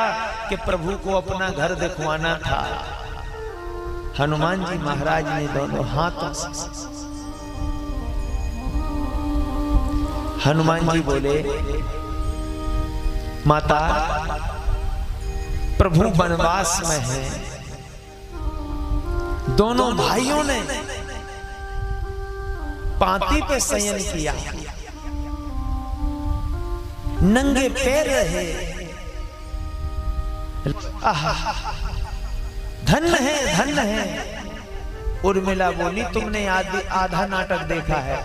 कि प्रभु को अपना घर दिखवाना था। हनुमान जी महाराज ने दोनों हाथों से हनुमान जी बोले माता प्रभु वनवास में है। दोनों भाइयों ने पांति पे शयन किया, नंगे पैर रहे। धन्य है, धन्य है। उर्मिला बोली तुमने आधा नाटक देखा है,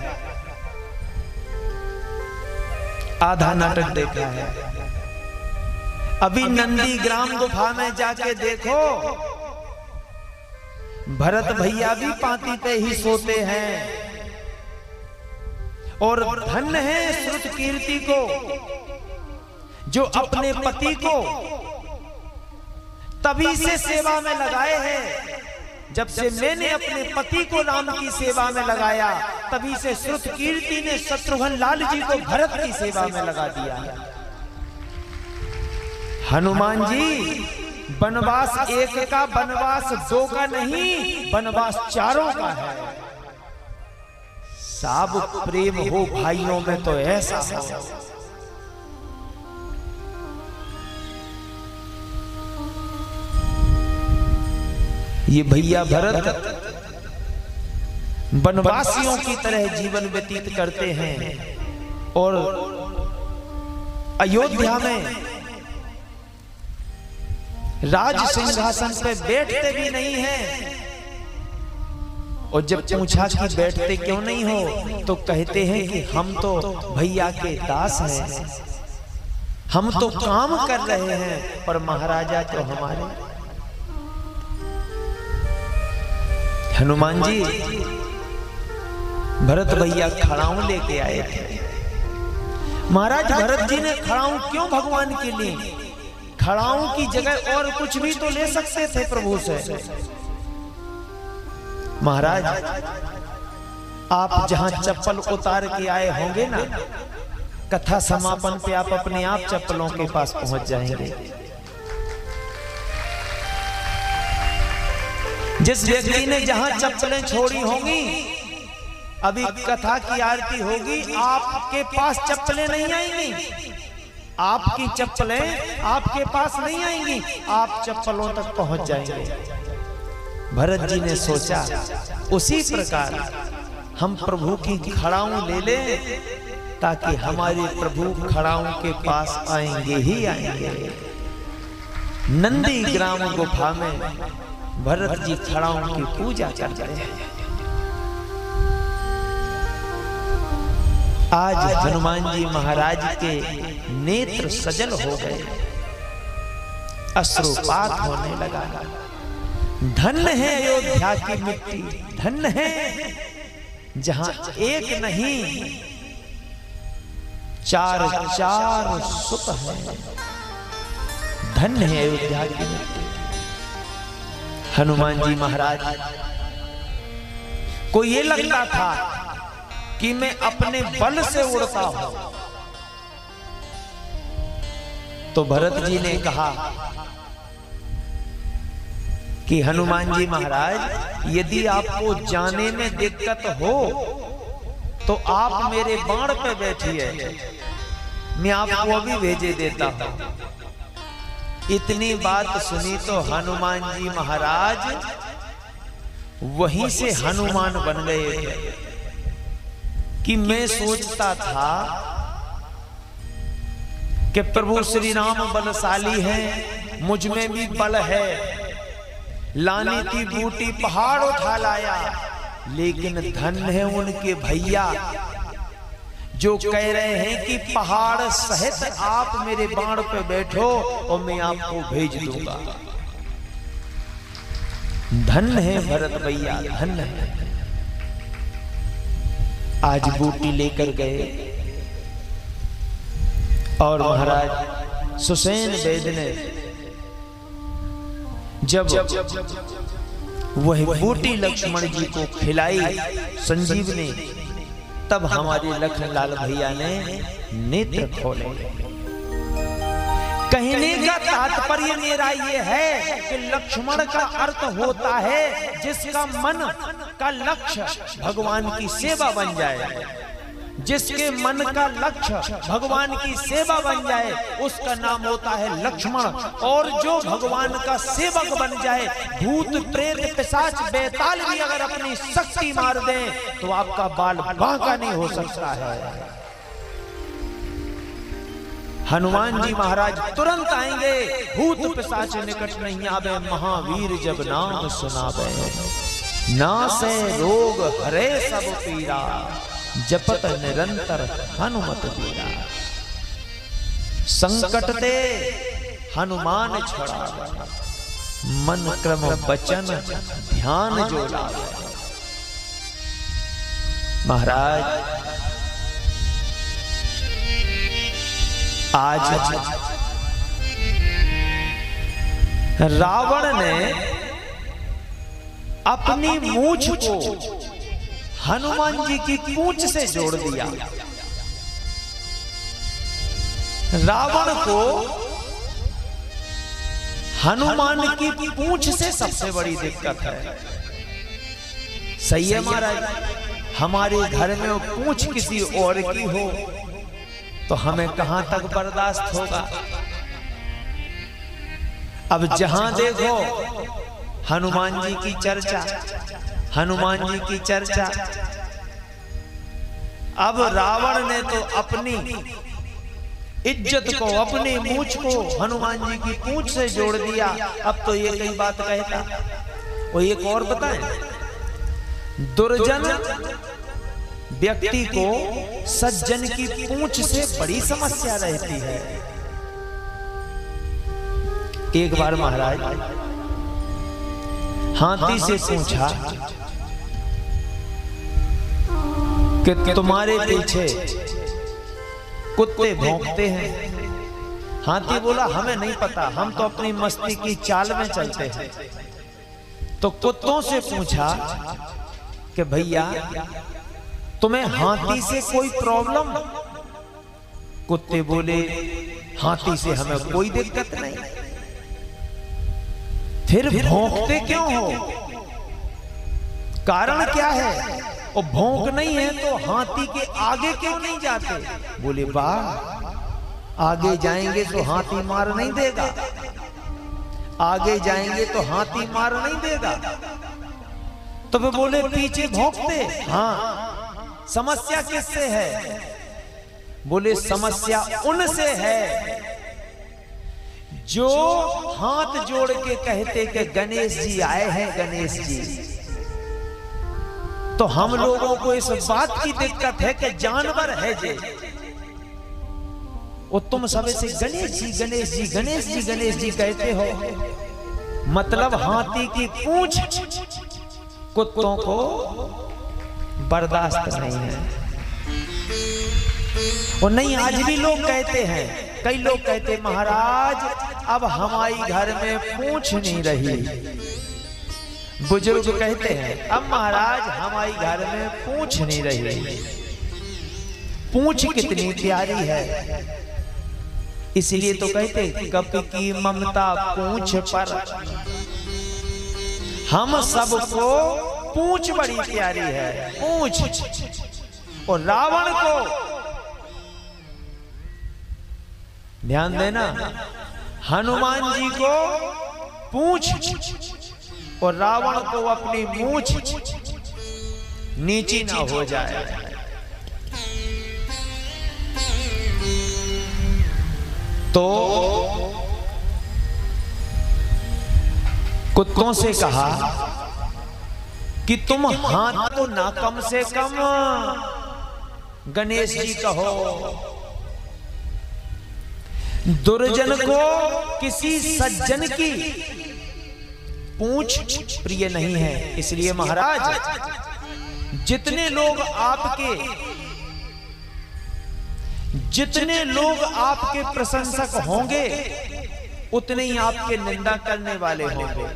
आधा नाटक देखा है। अभी नंदी ग्राम गुफा में जाके देखो, भरत भैया भी पांति पे ही सोते हैं। और धन्य है श्रुत कीर्ति को जो अपने पति को तभी से सेवा में लगाए हैं। जब से मैंने अपने पति को राम की सेवा में लगाया, तभी से श्रुत कीर्ति ने शत्रुघ्न लाल जी को भरत की सेवा में लगा दिया। हनुमान जी वनवास एक का, वनवास दो का नहीं, वनवास चारों का है। सब प्रेम हो भाइयों में तो ऐसा हो। ये भैया भरत वनवासियों की तरह जीवन व्यतीत करते हैं और अयोध्या में राज सिंहासन पे बैठते भी नहीं हैं। और जब पूछा कि बैठते क्यों नहीं हो, तो कहते हैं कि हम तो भैया के दास हैं, हम तो काम कर रहे हैं पर महाराजा तो हमारे। हनुमान जी भरत भैया खड़ाऊ लेके आए थे। महाराज भरत जी ने खड़ाऊ क्यों भगवान के लिए? खड़ाऊ की जगह और कुछ भी तो ले सकते थे प्रभु से। महाराज आप जहां चप्पल उतार के आए होंगे ना, कथा समापन पे आप अपने आप चप्पलों के पास पहुंच जाएंगे। जिस व्यक्ति ने जहां चप्पलें छोड़ी होंगी, अभी कथा की आरती होगी, आपके पास चप्पलें नहीं आएंगी। आपकी चप्पलें आपके पास नहीं आएंगी, आप चप्पलों तक पहुंच जाएंगे। भरत जी ने सोचा उसी प्रकार हम प्रभु की खड़ाऊ ले लें, ताकि हमारे प्रभु खड़ाऊ के पास आएंगे ही आएंगे। नंदी ग्राम गुफा में भरत जी खड़ाऊ की पूजा कर रहे हैं। आज हनुमान जी महाराज के नेत्र सजल हो गए, अश्रुपात होने लगा। धन्य है अयोध्या की मिट्टी, धन्य है जहां एक नहीं चार चार सुत हैं। धन्य है अयोध्या की मिट्टी। हनुमान जी महाराज को ये लगता था कि मैं अपने बल से उड़ता हूं, तो भरत जी ने कहा कि हनुमान जी महाराज यदि आपको जाने में दिक्कत हो तो आप मेरे बाण पे बैठिए, मैं आपको अभी भेजे देता हूं। इतनी बात सुनी तो हनुमान जी महाराज वहीं से हनुमान बन गए थे कि मैं सोचता था कि प्रभु श्री राम बलशाली हैं, मुझ में भी बल है, लाने की बूटी पहाड़ उठा लाया, लेकिन धन है उनके भैया जो कह रहे हैं कि पहाड़ सहित आप मेरे बाण पे बैठो और मैं आपको भेज दूंगा। धन है भरत भैया, धन है। आज बूटी लेकर गए और महाराज सुसैन बेद ने जब वह बूटी लक्ष्मण जी को खिलाई संजीवनी, तब हमारे लखनलाल भैया ने नेत्र खोले। कहने का तात्पर्य मेरा ये है कि लक्ष्मण का अर्थ होता है जिसका मन का लक्ष्य भगवान की सेवा बन जाए। जिसके मन का लक्ष्य भगवान की सेवा बन जाए उसका नाम होता है लक्ष्मण। और जो भगवान का सेवक बन जाए, भूत प्रेत पिशाच बेताल भी अगर अपनी शक्ति मार दे तो आपका बाल बांका नहीं हो सकता है। हनुमान जी महाराज तुरंत आएंगे, भूत पिशाच निकट नहीं आवे, महावीर जब नाम सुनावे, नासे रोग हरे सब पीरा, जपत निरंतर हनुमत बीरा। संकट दे हनुमान छड़ा, मन क्रम बचन ध्यान जो लावे। महाराज आज रावण ने अपनी मूंछ को हनुमान जी की पूंछ से जोड़ दिया। रावण को हनुमान की पूंछ से सबसे बड़ी दिक्कत है। सही है महाराज, हमारे घर में वो पूंछ किसी और की हो तो हमें कहां तक बर्दाश्त होगा। अब जहां देखो हनुमान जी की चर्चा, हनुमान जी की चर्चा। अब रावण ने तो अपनी इज्जत को, अपनी मूंछ को हनुमान जी की पूंछ से जोड़ दिया। अब तो ये कई बात कहता। वो एक और बताएं, दुर्जन व्यक्ति को सज्जन की पूंछ से बड़ी समस्या रहती है। एक बार महाराज हाथी से पूछा कि तुम्हारे पीछे कुत्ते भौंकते हैं। हाथी बोला हमें नहीं पता, हम तो अपनी मस्ती की चाल में चलते हैं। तो कुत्तों से पूछा कि भैया तुम्हें हाथी से कोई प्रॉब्लम? कुत्ते बोले हाथी से हमें कोई दिक्कत नहीं। फिर भौंकते क्यों हो? कारण क्या है? और भौंक नहीं है तो हाथी के आगे क्यों नहीं जाते? बोले वाह, आगे जाएंगे तो हाथी मार नहीं देगा, आगे जाएंगे तो हाथी मार नहीं देगा। तो वे बोले पीछे भौंकते। हाँ, समस्या किससे है? बोले समस्या उनसे है जो हाथ जोड़ के कहते कि गणेश जी आए हैं, गणेश जी। तो हम लोगों को इस बात की दिक्कत है कि जानवर है जे, वो तुम सब से गणेश जी गणेश जी गणेश जी गणेश जी कहते हो। मतलब हाथी की पूंछ कुत्तों को बर्दाश्त नहीं है। और नहीं, आज भी लोग कहते हैं, कई लोग कहते महाराज अब हमारी घर में पूंछ नहीं रही। बुजुर्ग कहते हैं अब महाराज हमारी घर में पूंछ नहीं रही। पूंछ कितनी प्यारी है, इसलिए तो कहते कपि की ममता पूंछ पर। हम सबको पूंछ बड़ी प्यारी है, पूंछ। और रावण को ध्यान देना, हनुमान जी को पूंछ और रावण को अपनी मूंछ नीची ना हो जाए। तो कुत्तों से कहा कि तुम हाथ तो ना कम से कम गणेश जी कहो। दुर्जन को किसी सज्जन की पूंछ प्रिय नहीं है, इसलिए महाराज जितने लोग आपके प्रशंसक होंगे उतने ही आपके निंदा करने वाले होंगे।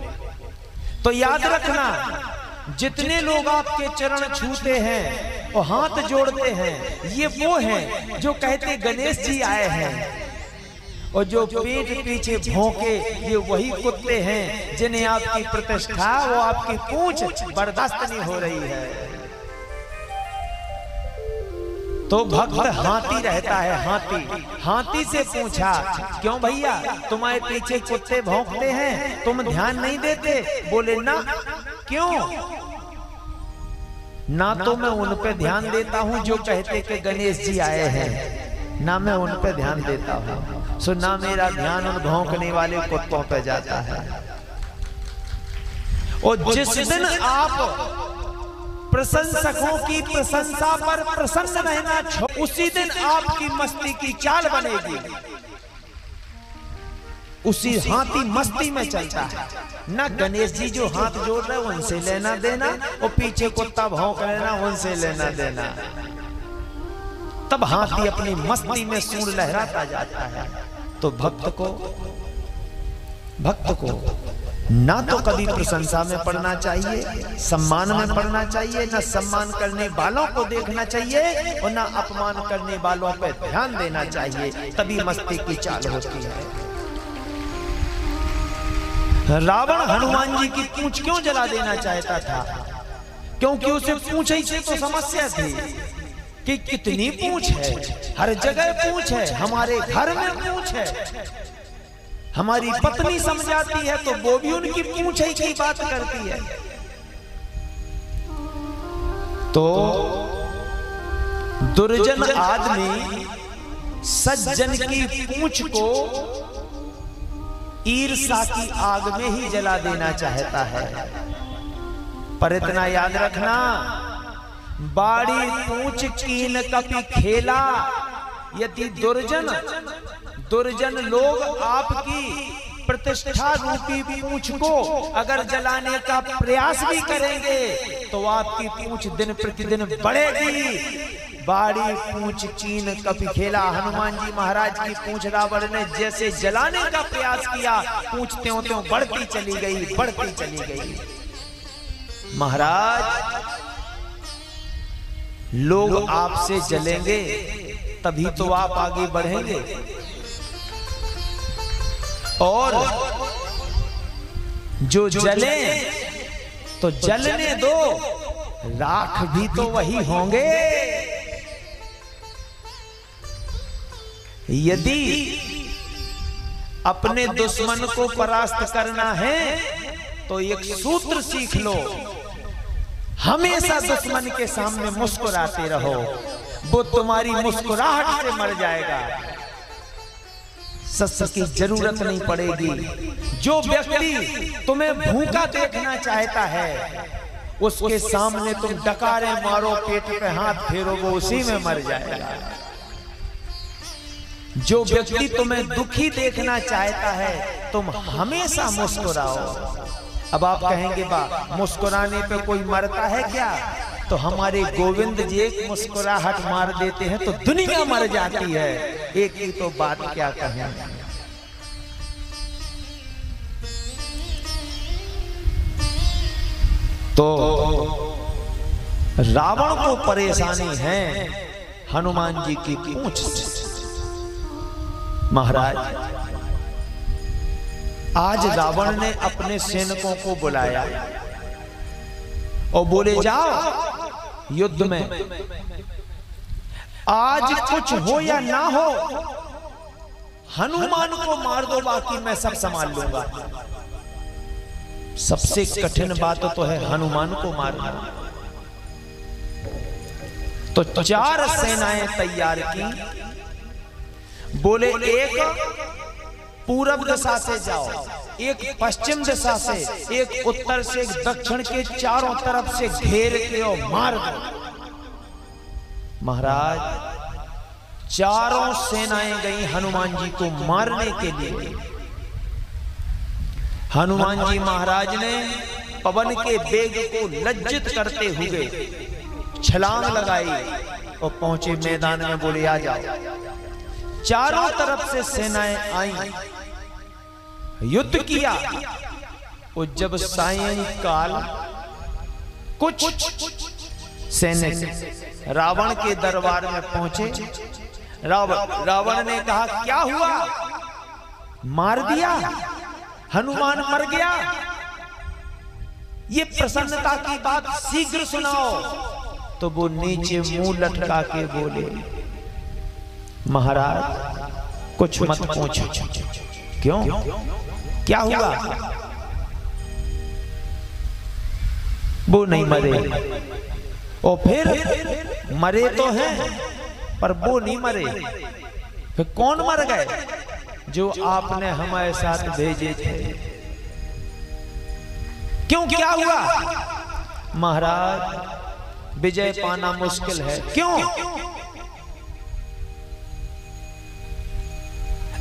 तो याद रखना, जितने लोग आपके चरण छूते हैं और हाथ जोड़ते हैं, ये वो हैं जो कहते गणेश जी आए हैं, और जो पीठ पीछे भौंके ये वही कुत्ते हैं जिन्हें आपकी प्रतिष्ठा, वो आपकी पूंछ बर्दाश्त नहीं हो रही है। तो भक्त हाथी रहता है, हाथी से पूछा, क्यों भैया तुम्हारे पीछे कुत्ते भौंकते हैं, तुम ध्यान नहीं देते? बोले ना। क्यों? ना तो मैं उन पे ध्यान देता हूं जो कहते कि गणेश जी आए हैं, ना मैं उन पे ध्यान देता हूं, सो ना मेरा ध्यान उन भौंकने वाले कुत्तों पे जाता है। और जिस दिन आप प्रशंसकों की प्रशंसा पर प्रसन्न रहना उसी दिन आपकी मस्ती की चाल बनेगी। उसी हाथी मस्ती में चलता है, ना गणेश जी जो हाथ जोड़ रहे उनसे लेना देना, और पीछे कुत्ता भौंक लेना उनसे लेना देना। तब हाथी अपनी मस्ती में सूंड लहराता जाता है। तो भक्त को ना तो कभी प्रशंसा में पड़ना चाहिए, सम्मान में पड़ना चाहिए, ना सम्मान करने वालों को देखना चाहिए और ना अपमान करने वालों पर ध्यान देना चाहिए, तभी मस्ती की चाल होती है। रावण हनुमान जी की पूंछ क्यों जला देना चाहता था? क्योंकि उसे पूंछ ही से तो समस्या थी कि कितनी पूंछ है, हर जगह पूंछ है, हमारे घर में पूंछ है, हमारी पत्नी समझाती है तो वो भी उनकी पूंछ ही की बात करती है। तो दुर्जन आदमी सज्जन की पूंछ को ईर्ष्या की आग में ही जला देना चाहता है। पर इतना याद रखना, बाड़ी पूंछ कीन कपि खेला, यदि दुर्जन लोग आपकी प्रतिष्ठा रूपी पूंछ को अगर जलाने का प्रयास भी करेंगे तो आपकी पूंछ दिन प्रतिदिन बढ़ेगी। बाड़ी पूंछ कीन कपि खेला, हनुमान जी महाराज की पूंछ रावण ने जैसे जलाने का प्रयास किया, पूंछ त्यों-त्यों बढ़ती चली गई। महाराज, लोग आपसे जलेंगे तभी तो आप आगे बढ़ेंगे, और जो जले तो जलने दो, राख भी तो वही होंगे। यदि अपने दुश्मन को परास्त करना है तो एक सूत्र सीख लो, हमेशा दुश्मन के सामने मुस्कुराते रहो, वो तुम्हारी मुस्कुराहट से मर जाएगा, सत्य की जरूरत नहीं पड़ेगी। जो व्यक्ति तुम्हें भूखा देखना चाहता है उसके सामने तुम डकारे मारो, पेट पे हाथ फेरो, वो उसी में मर जाएगा। जो व्यक्ति तुम्हें दुखी देखना चाहता है तुम हमेशा मुस्कुराओ। अब आप कहेंगे बा मुस्कुराने पे कोई मरता है क्या? तो हमारे गोविंद जी एक मुस्कुराहट मार देते हैं तो दुनिया मर जाती है। एक ही तो बात क्या कहें। तो रावण को परेशानी है हनुमान जी की पूंछ से। महाराज, आज रावण ने अपने सैनिकों को बुलाया और बोले जाओ युद्ध में, आज कुछ हो या ना हो हनुमान को मार दो, बाकी मैं सब संभाल लूंगा। सबसे कठिन बात तो है हनुमान को मारना। तो 4 सेनाएं तैयार की। बोले एक पूरब दिशा से जाओ, एक पश्चिम दिशा से, एक उत्तर से, एक दक्षिण के चारों तरफ से घेर के और मार दो। महाराज 4 सेनाएं गई हनुमान जी को मारने के लिए। हनुमान जी महाराज ने पवन के वेग को लज्जित करते हुए छलांग लगाई और पहुंचे मैदान में। बोले आ जाओ। चारों तरफ से सेनाएं आई, युद्ध किया। और जब सायंकाल कुछ सैनिक रावण के दरबार में पहुंचे, रावण ने कहा क्या हुआ, मार दिया, हनुमान मर गया, ये प्रसन्नता की बात शीघ्र सुनाओ। तो वो नीचे मुंह लटका के बोले महाराज कुछ मत पूछो। क्यों, क्या हुआ? वो नहीं मरे। और फिर मरे तो हैं पर वो नहीं मरे। फिर कौन मर गए? जो आपने हमारे साथ भेजे थे। क्यों, क्या हुआ? महाराज विजय पाना मुश्किल है। क्यों?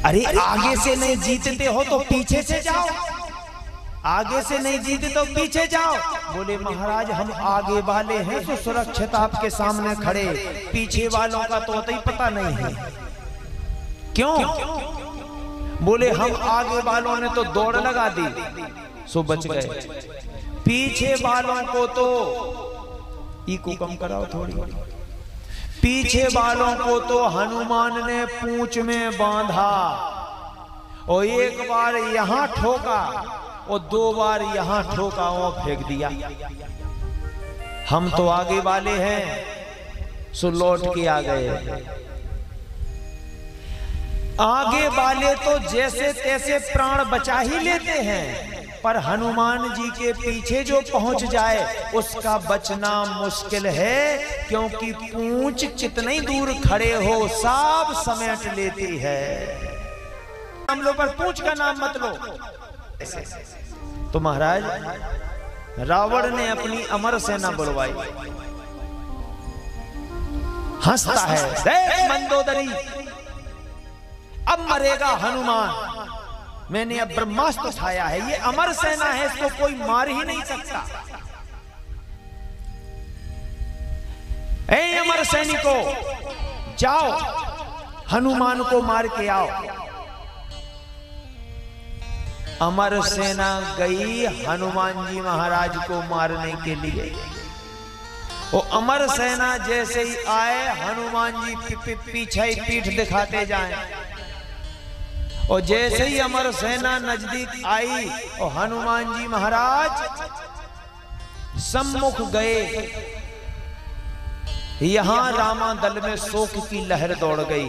अरे आगे से नहीं जीतते हो तो पीछे से जाओ, आगे से नहीं जीते तो पीछे जाओ। बोले महाराज हम आगे वाले हैं तो सुरक्षित आपके सामने खड़े, पीछे वालों का तो ही पता नहीं है। क्यों? बोले हम आगे वालों ने तो दौड़ लगा दी सो बच गए, पीछे वालों को तो इको कम कराओ थोड़ी, पीछे वालों को तो हनुमान ने पूंछ में बांधा और एक बार यहां ठोका और 2 बार यहां ठोका और फेंक दिया। हम तो आगे वाले हैं सो लौट के आ गए। आगे वाले तो जैसे तैसे प्राण बचा ही लेते हैं, पर हनुमान जी के पीछे जो पहुंच जाए उसका बचना मुश्किल है, क्योंकि पूंछ कितनी दूर खड़े हो सब समेट लेती है। हम लोग पर पूंछ का नाम मत लो। तो महाराज रावण ने अपनी अमर सेना बुलवाई। हंसता है, देख मंदोदरी अब मरेगा हनुमान, मैंने अब ब्रह्मास्त्र उठाया है, ये अमर सेना है, इसको कोई मार ही नहीं सकता। ए अमर सैनिकों जाओ हनुमान को मार के आओ। अमर सेना गई हनुमान जी महाराज को मारने के लिए। वो अमर सेना जैसे ही आए हनुमान जी पीछे ही पीठ दिखाते जाएं, और जैसे ही अमर सेना नजदीक आई और हनुमान जी महाराज सम्मुख गए, यहां रामा दल में शोक की लहर दौड़ गई।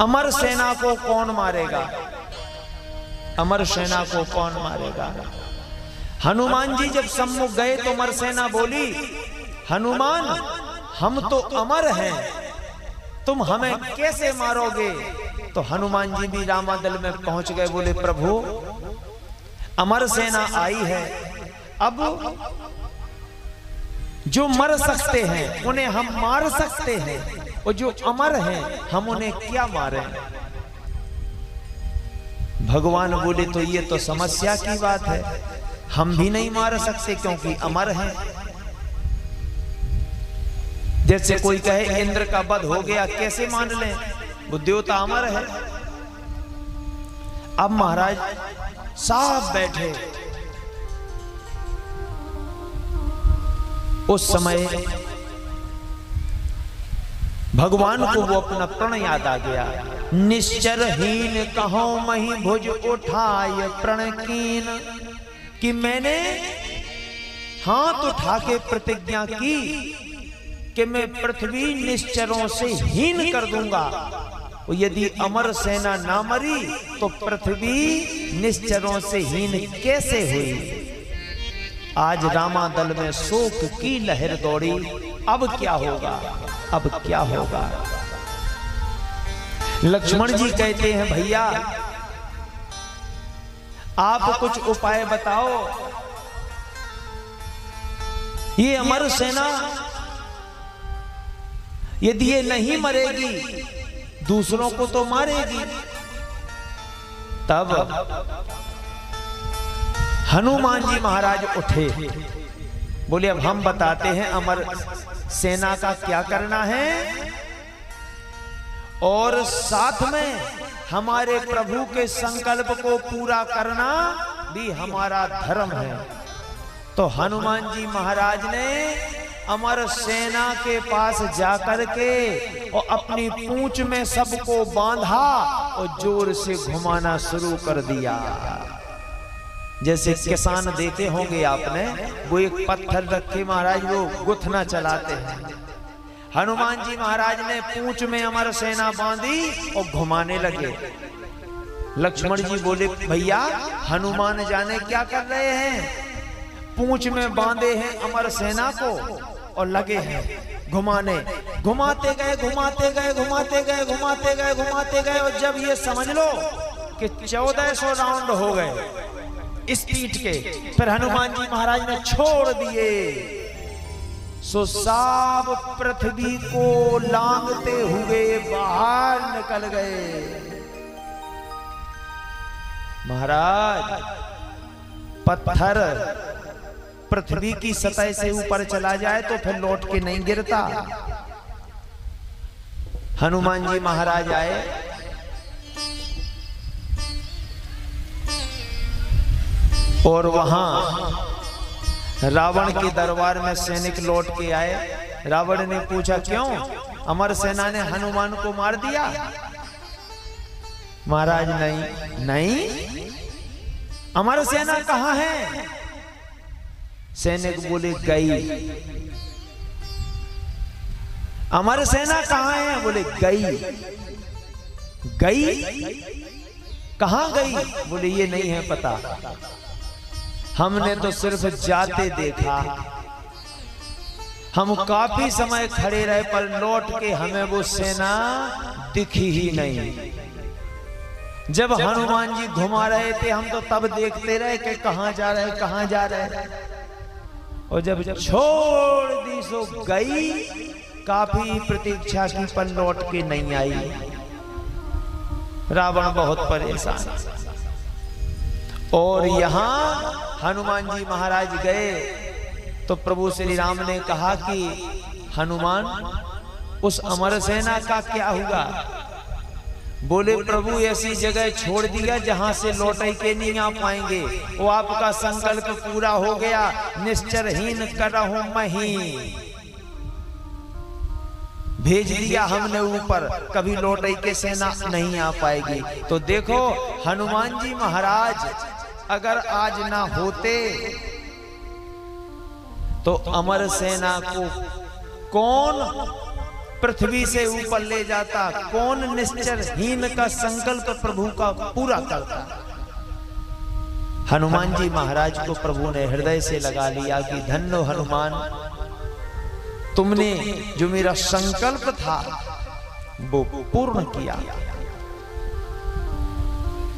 अमर सेना को कौन मारेगा? अमर सेना को कौन मारेगा? हनुमान जी जब सम्मुख गए तो अमर सेना बोली, हनुमान हम तो अमर हैं, तुम हमें कैसे मारोगे? तो हनुमान जी भी रामा दल में पहुंच गए। बोले प्रभु अमर सेना आई है, अब जो मर सकते हैं उन्हें हम मार सकते हैं, और जो अमर हैं हम उन्हें क्या मारें? भगवान बोले तो ये तो समस्या की बात है, हम भी नहीं मार सकते क्योंकि अमर हैं। जैसे कोई कहे इंद्र का वध हो गया, कैसे मान लें? वो देवता अमर है। अब महाराज साहब बैठे, उस समय भगवान को वो अपना प्रण याद आ गया। निश्चरहीन कहो मही भुज उठाय प्रण कीन, कि मैंने हाथ उठा के प्रतिज्ञा की कि मैं पृथ्वी निश्चरों से हीन कर दूंगा, यदि अमर सेना ना मरी तो पृथ्वी निश्चरों से हीन कैसे हुई। आज रामादल में शोक की लहर दौड़ी, अब क्या होगा, अब क्या होगा। लक्ष्मण जी कहते हैं भैया आप कुछ उपाय बताओ, ये अमर सेना यदि ये नहीं मरेगी दूसरों को तो मारेगी। तब हनुमान जी महाराज उठे, बोले अब हम बताते हैं अमर सेना का क्या करना है, और साथ में हमारे प्रभु के संकल्प को पूरा करना भी हमारा धर्म है। तो हनुमान जी महाराज ने अमर सेना के पास जाकर के और अपनी पूंछ में सबको बांधा और जोर से घुमाना शुरू कर दिया। जैसे किसान देखे होंगे आपने, वो एक पत्थर रख के महाराज वो गुथना चलाते हैं। हनुमान जी महाराज ने पूंछ में अमर सेना बांधी और घुमाने लगे। लक्ष्मण जी बोले भैया हनुमान जाने क्या कर रहे हैं, पूंछ में बांधे हैं अमर सेना को और लगे हैं घुमाने। घुमाते गए घुमाते गए घुमाते गए घुमाते गए घुमाते गए, और जब ये समझ लो कि 1400 राउंड हो गए स्पीड के, फिर हनुमान जी महाराज ने छोड़ दिए। सो सब पृथ्वी को लांघते हुए बाहर निकल गए। महाराज पत्थर पृथ्वी की सतह से ऊपर चला जाए तो फिर लौट के नहीं गिरता। हनुमान जी महाराज आए, और वहां रावण के दरबार में सैनिक लौट के आए। रावण ने पूछा क्यों, अमर सेना ने हनुमान को मार दिया। महाराज नहीं नहीं, अमर सेना कहां है। सैनिक बोले गई। अमर सेना कहां है, बोले गई। गई कहां गई, बोले ये नहीं है पता, हमने तो सिर्फ जाते देखा। हम काफी समय खड़े रहे पर लौट के हमें वो सेना दिखी ही नहीं। जब हनुमान जी घुमा रहे थे हम तो तब देखते रहे कि कहां जा रहे कहां जा रहे, और जब छोड़ दी सो गई। काफी प्रतीक्षा की पर लौट के नहीं आई। रावण बहुत परेशान। और यहां हनुमान जी महाराज गए तो प्रभु श्री राम ने कहा कि हनुमान उस अमर सेना का क्या हुआ। बोले प्रभु ऐसी जगह छोड़ दिया जहां से लौटे के नहीं आ पाएंगे। वो आपका संकल्प पूरा हो गया, निश्चरहीन करहूं मही। भेज दिया हमने ऊपर, कभी लौटे के सेना नहीं आ पाएगी। तो देखो हनुमान जी महाराज अगर आज ना होते तो अमर सेना को कौन पृथ्वी से ऊपर ले जाता, कौन निश्चरहीन का संकल्प प्रभु का पूरा करता। हनुमान जी महाराज को प्रभु ने हृदय से लगा लिया कि धन्य हनुमान, तुमने जो मेरा संकल्प था वो पूर्ण किया।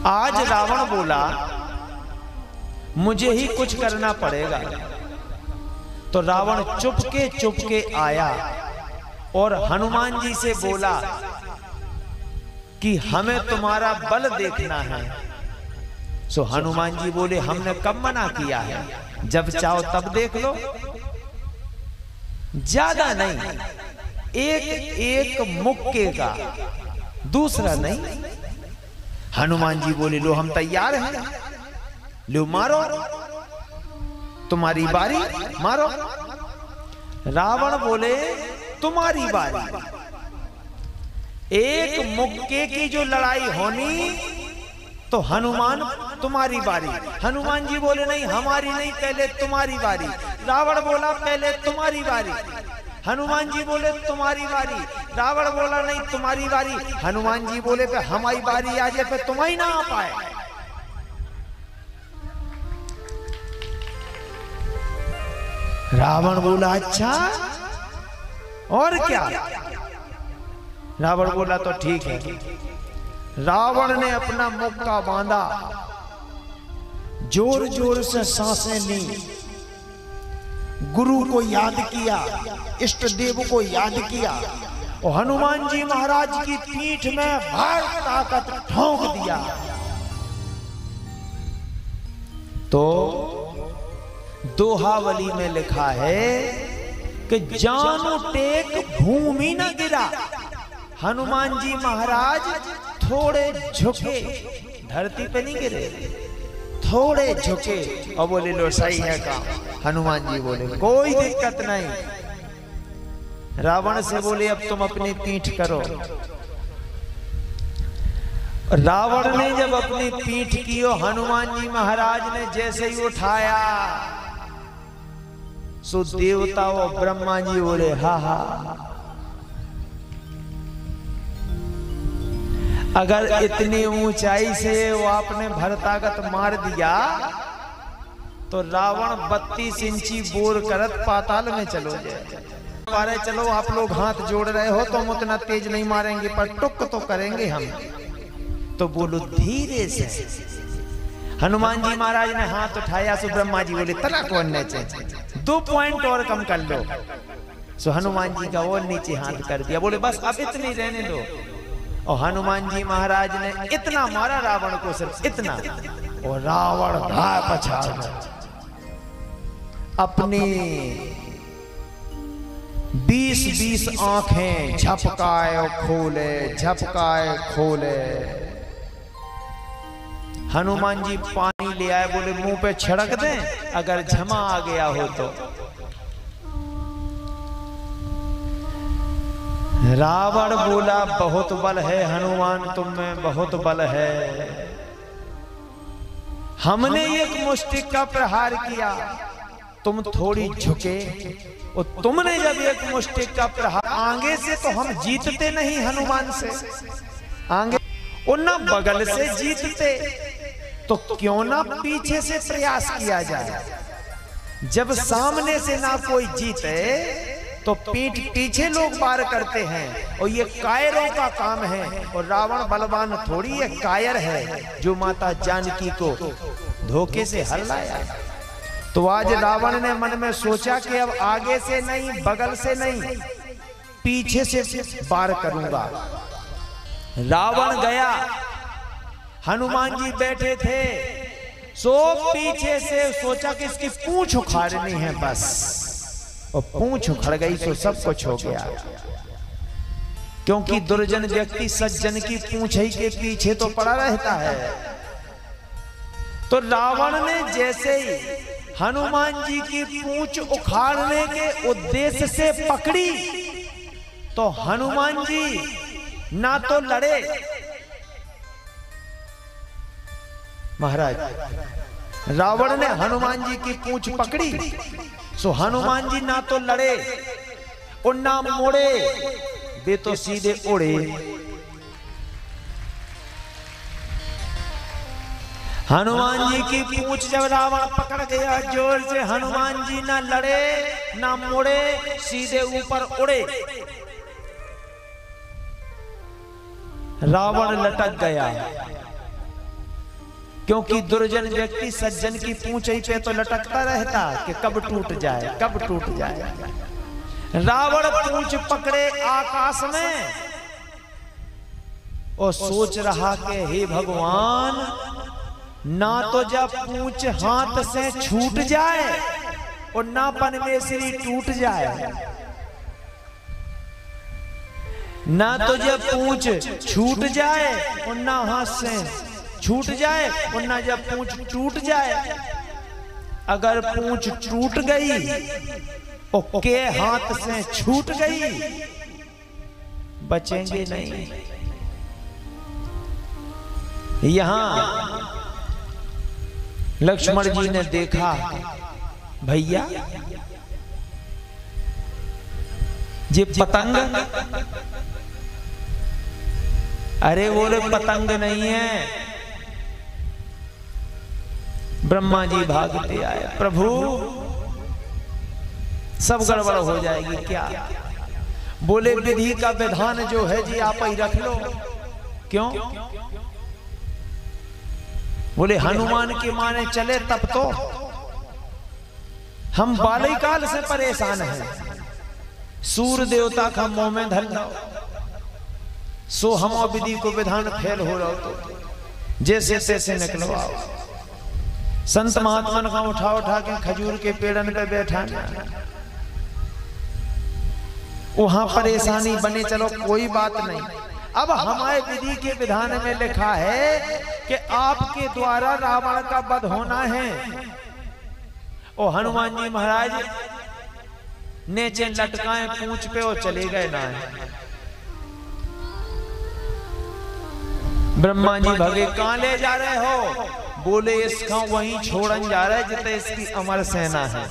आज रावण बोला मुझे ही कुछ करना पड़ेगा, तो रावण चुपके आया और हनुमान जी से बोला कि हमें तुम्हारा बल देखना है। सो हनुमान जी बोले हमने कब मना किया है, जब चाहो तब देख लो। ज्यादा नहीं, एक मुक्के का, दूसरा नहीं। हनुमान जी बोले लो हम तैयार हैं, लो मारो, तुम्हारी बारी, मारो। रावण बोले तुम्हारी बारी। एक मुक्के की जो लड़ाई होनी तो हनुमान तुम्हारी बारी। हनुमान जी बोले नहीं हमारी नहीं, पहले तुम्हारी बारी। रावण बोला पहले तुम्हारी बारी। हनुमान जी बोले तुम्हारी बारी। रावण बोला नहीं तुम्हारी बारी। हनुमान जी बोले पे हमारी बारी आ जाए पे तुम ही ना आ पाए। रावण बोला अच्छा और क्या? रावण बोला तो ठीक है। रावण ने अपना मुक्का बांधा, जोर जोर से सांसें ली, गुरु को याद किया, इष्ट देव को याद किया और हनुमान जी महाराज की पीठ में भार ताकत ठोंक दिया। तो दोहावली में लिखा है कि जानू टेक भूमि न गिरा। हनुमान जी महाराज थोड़े झुके, धरती पे नहीं गिरे, थोड़े झुके और बोले लो सही है काम। हनुमान जी बोले कोई दिक्कत नहीं। रावण से बोले अब तुम अपनी पीठ करो। रावण ने जब अपनी पीठ की और हनुमान जी महाराज ने जैसे ही उठाया, सो देवता और ब्रह्मा जी बोले हा हा। अगर इतनी ऊंचाई से वो आपने भरतागत मार दिया तो रावण 32 इंची बोर करत पाताल में चलो जाए। अरे चलो आप लोग हाथ जोड़ रहे हो तो हम उतना तेज नहीं मारेंगे पर टुक तो करेंगे हम। तो बोलो धीरे से। हनुमान जी महाराज ने हाथ उठाया सो ब्रह्मा जी बोले तला कौन नीचे 2 पॉइंट और कम कर लो। सो हनुमान जी का और नीचे हाथ कर दिया। बोले बस अब इतनी रहने दो। और हनुमान जी महाराज ने इतना मारा रावण को, सिर्फ इतना, और रावण घा पछाड़ अपनी 20-20 आंखें झपकाए और खोले, झपकाए खोले। हनुमान जी पानी ले आए, बोले मुंह पे छिड़क दें अगर झमा आ गया हो तो। रावण बोला बहुत बल है हनुमान तुम में, बहुत बल है। हमने एक मुष्टिक का प्रहार किया, तुम थोड़ी झुके और तुमने जब एक मुष्टिक का प्रहार, आगे से तो हम जीतते नहीं हनुमान से, आगे और ना बगल से जीतते, तो क्यों ना पीछे से प्रयास किया जाए। जब सामने से ना कोई जीते तो पीठ पीछे लोग वार करते हैं और ये कायरों का काम है। और रावण बलवान थोड़ी है, कायर है जो माता जानकी को धोखे से हर लाया। तो आज रावण ने मन में सोचा कि अब आगे से नहीं, बगल से नहीं, पीछे से वार करूंगा। रावण गया, हनुमान जी बैठे थे, सो पीछे से सोचा कि इसकी पूंछ उखाड़नी है बस, और पूंछ उखड़ गई तो सब कुछ हो गया। क्योंकि दुर्जन व्यक्ति सज्जन की पूंछ ही के पीछे तो पड़ा रहता है। तो रावण ने जैसे ही हनुमान जी की पूंछ उखाड़ने के उद्देश्य से पकड़ी तो हनुमान जी ना तो लड़े, महाराज रावण ने हनुमान जी की पूंछ पकड़ी, सो हनुमान जी ना तो लड़े और ना मोड़े, वे तो सीधे उड़े। हनुमान जी की पूंछ जब रावण पकड़ गया जोर से, हनुमान जी ना लड़े ना मोड़े, सीधे ऊपर उड़े। रावण लटक गया, क्योंकि दुर्जन व्यक्ति सज्जन की पूंछ ही पे तो लटकता रहता कि कब टूट जाए, कब टूट जाए। रावण पूंछ पकड़े आकाश में और सोच रहा कि हे भगवान, ना तो जब पूंछ हाथ से छूट जाए और ना पनवेसरी टूट जाए, ना तो जब पूंछ छूट जाए और ना हाथ से छूट जाए और ना जब पूंछ टूट जाए। अगर पूंछ टूट गई और के हाथ से छूट गई, बचेंगे नहीं। यहां लक्ष्मण जी ने देखा, भैया ये पतंग, अरे बोले पतंग नहीं है। ब्रह्मा जी भागते आए, प्रभु सब गड़बड़ हो जाएगी क्या? बोले विधि का विधान जो है जी आप ही रख लो। क्यों? बोले हनुमान के माने चले तब तो हम बाल्यकाल से परेशान हैं, सूर्य देवता का मुंह में धर जाओ, सो हम विधि को विधान फेल हो रहा तो जैसे तैसे निकलवाओ। संत महात्मा का उठा उठा के खजूर के पेड़न पे बैठाना, वहां परेशानी बने, चलो कोई बात नहीं। अब हमारे विधि के विधान में लिखा है कि आपके द्वारा रावण का वध होना है। ओ हनुमान जी महाराज नीचे लटकाए पूंछ पे और चले गए ना। ब्रह्मा जी भगे, कहां ले जा रहे हो? बोले इसका वहीं छोड़न जा रहा है जितने इसकी अमर सेना है।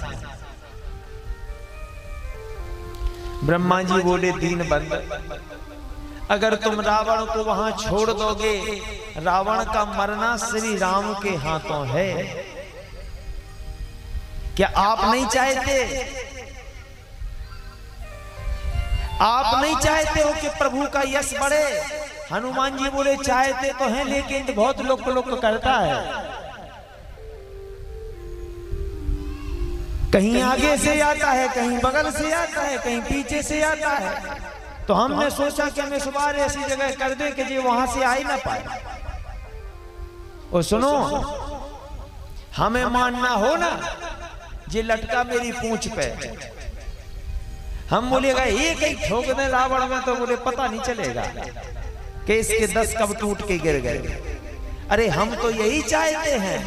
ब्रह्मा जी बोले दीन बंद, अगर तुम रावण को वहां छोड़ दोगे, रावण का मरना श्री राम के हाथों है। क्या आप नहीं चाहते? आप नहीं चाहते हो कि प्रभु का यश बढ़े? हनुमान जी बोले चाहते तो हैं, लेकिन बहुत लोग करता है। कहीं आगे से आता है, कहीं बगल से आता है, कहीं पीछे से आता है। तो हमने सोचा कि हम इस बार ऐसी जगह कर दे कि जी वहां से आ ही ना पाए। और सुनो, हमें मानना हो ना, ये लटका मेरी पूंछ पे, हम बोलेगा एक ही ठोक दे रावण में, तो बोले पता नहीं चलेगा कि इसके 10 कब टूट के गिर गए। अरे हम तो यही चाहते हैं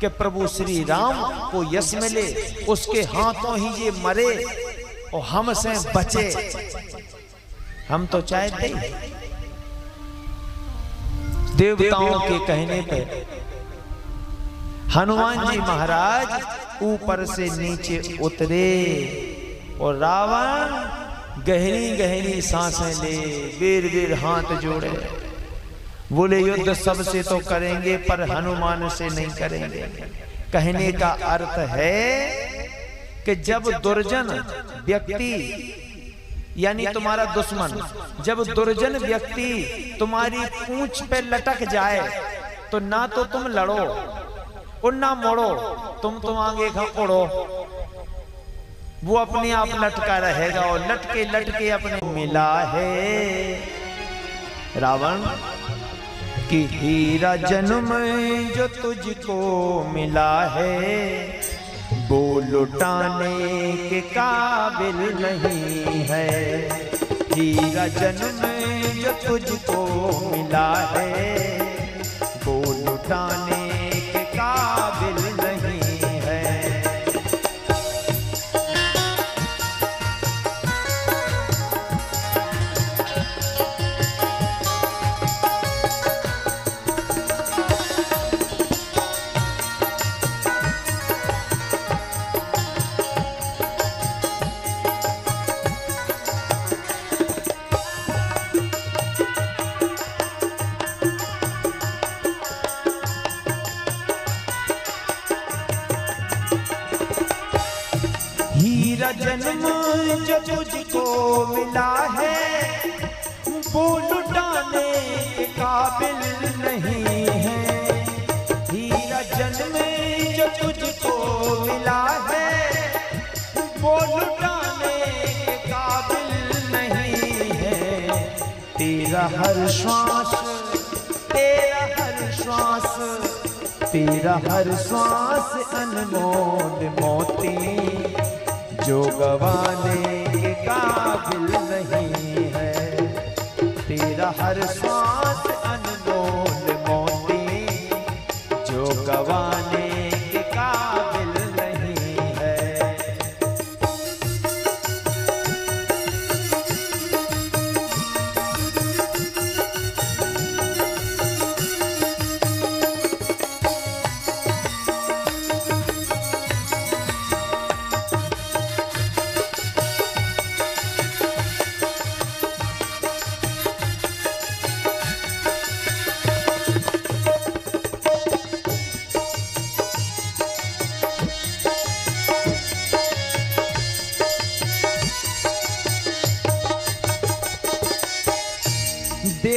कि प्रभु श्री राम को यश मिले, उसके हाथों ही ये मरे और हमसे बचे। हम तो चाहते ही। देवताओं के कहने पे हनुमान जी महाराज ऊपर से नीचे उतरे और रावण गहरी गहरी सांसें ले, बेर बेर हाथ जोड़े, बोले युद्ध सबसे तो करेंगे पर हनुमान से नहीं करेंगे। कहने का अर्थ है कि जब दुर्जन व्यक्ति यानी तुम्हारा दुश्मन, जब दुर्जन व्यक्ति तुम्हारी पूंछ पे लटक जाए तो ना तो तुम लड़ो और ना मोड़ो, तुम आगे उड़ो, वो अपने आप लटका रहेगा और लटके लटके अपने मिला है रावण की हीरा जन्म जो तुझको मिला है, वो लुटाने के काबिल नहीं है। हीरा जन्म जो तुझको मिला है, वो लुटाने के काबिल नहीं है। हीरा जन्म जो तुझको मिला है, वो लुटाने के काबिल नहीं है। हीरा जन्म जो तुझको मिला है, वो लुटाने के काबिल नहीं है। तेरा हर श्वास, तेरा हर श्वास, तेरा हर श्वास अनमोल मोती, जो गवाने के काबिल नहीं है। तेरा हर श्वास अनमोल मोती, जो गवाने के काबिल नहीं है।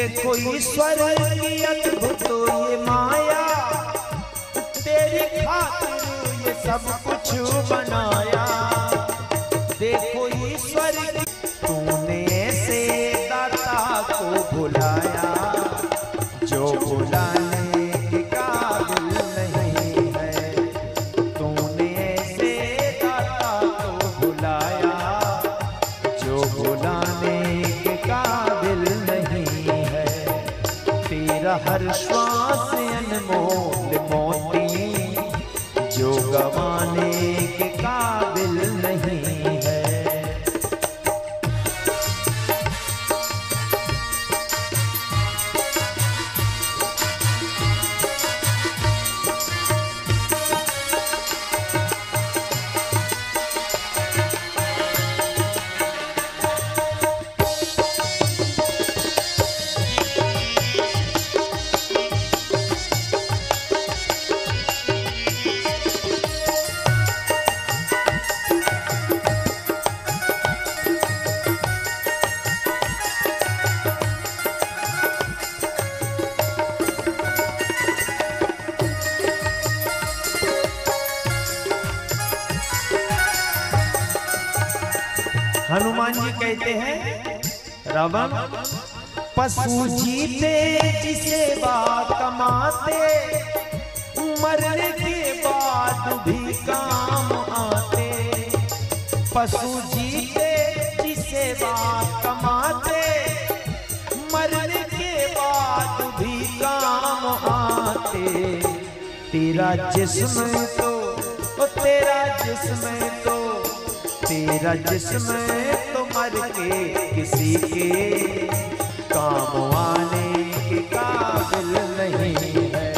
देखो ईश्वर की अद्भुत ये माया, तेरी खातिर ये सब कुछ बनाया। देखो ईश्वर तूने ऐसे दाता को बुलाया, जो बुलाने के काबिल नहीं है। तूने ऐसे दाता को बुलाया, जो बुलाने के काबिल नहीं है। तेरा हर श्वास अनमोल मोती, जो गवाने के काबिल नहीं है। हनुमान जी कहते हैं रावण पशु जीते जिसे बात कमाते, मरने के बाद भी काम आते। पशु जीते जिसे बात कमाते, मरने के बाद भी काम आते। तेरा जिस्म तो तेरा जिस्म तो तेरा जिस्म तो मर के किसी के काम आने के काबिल नहीं है।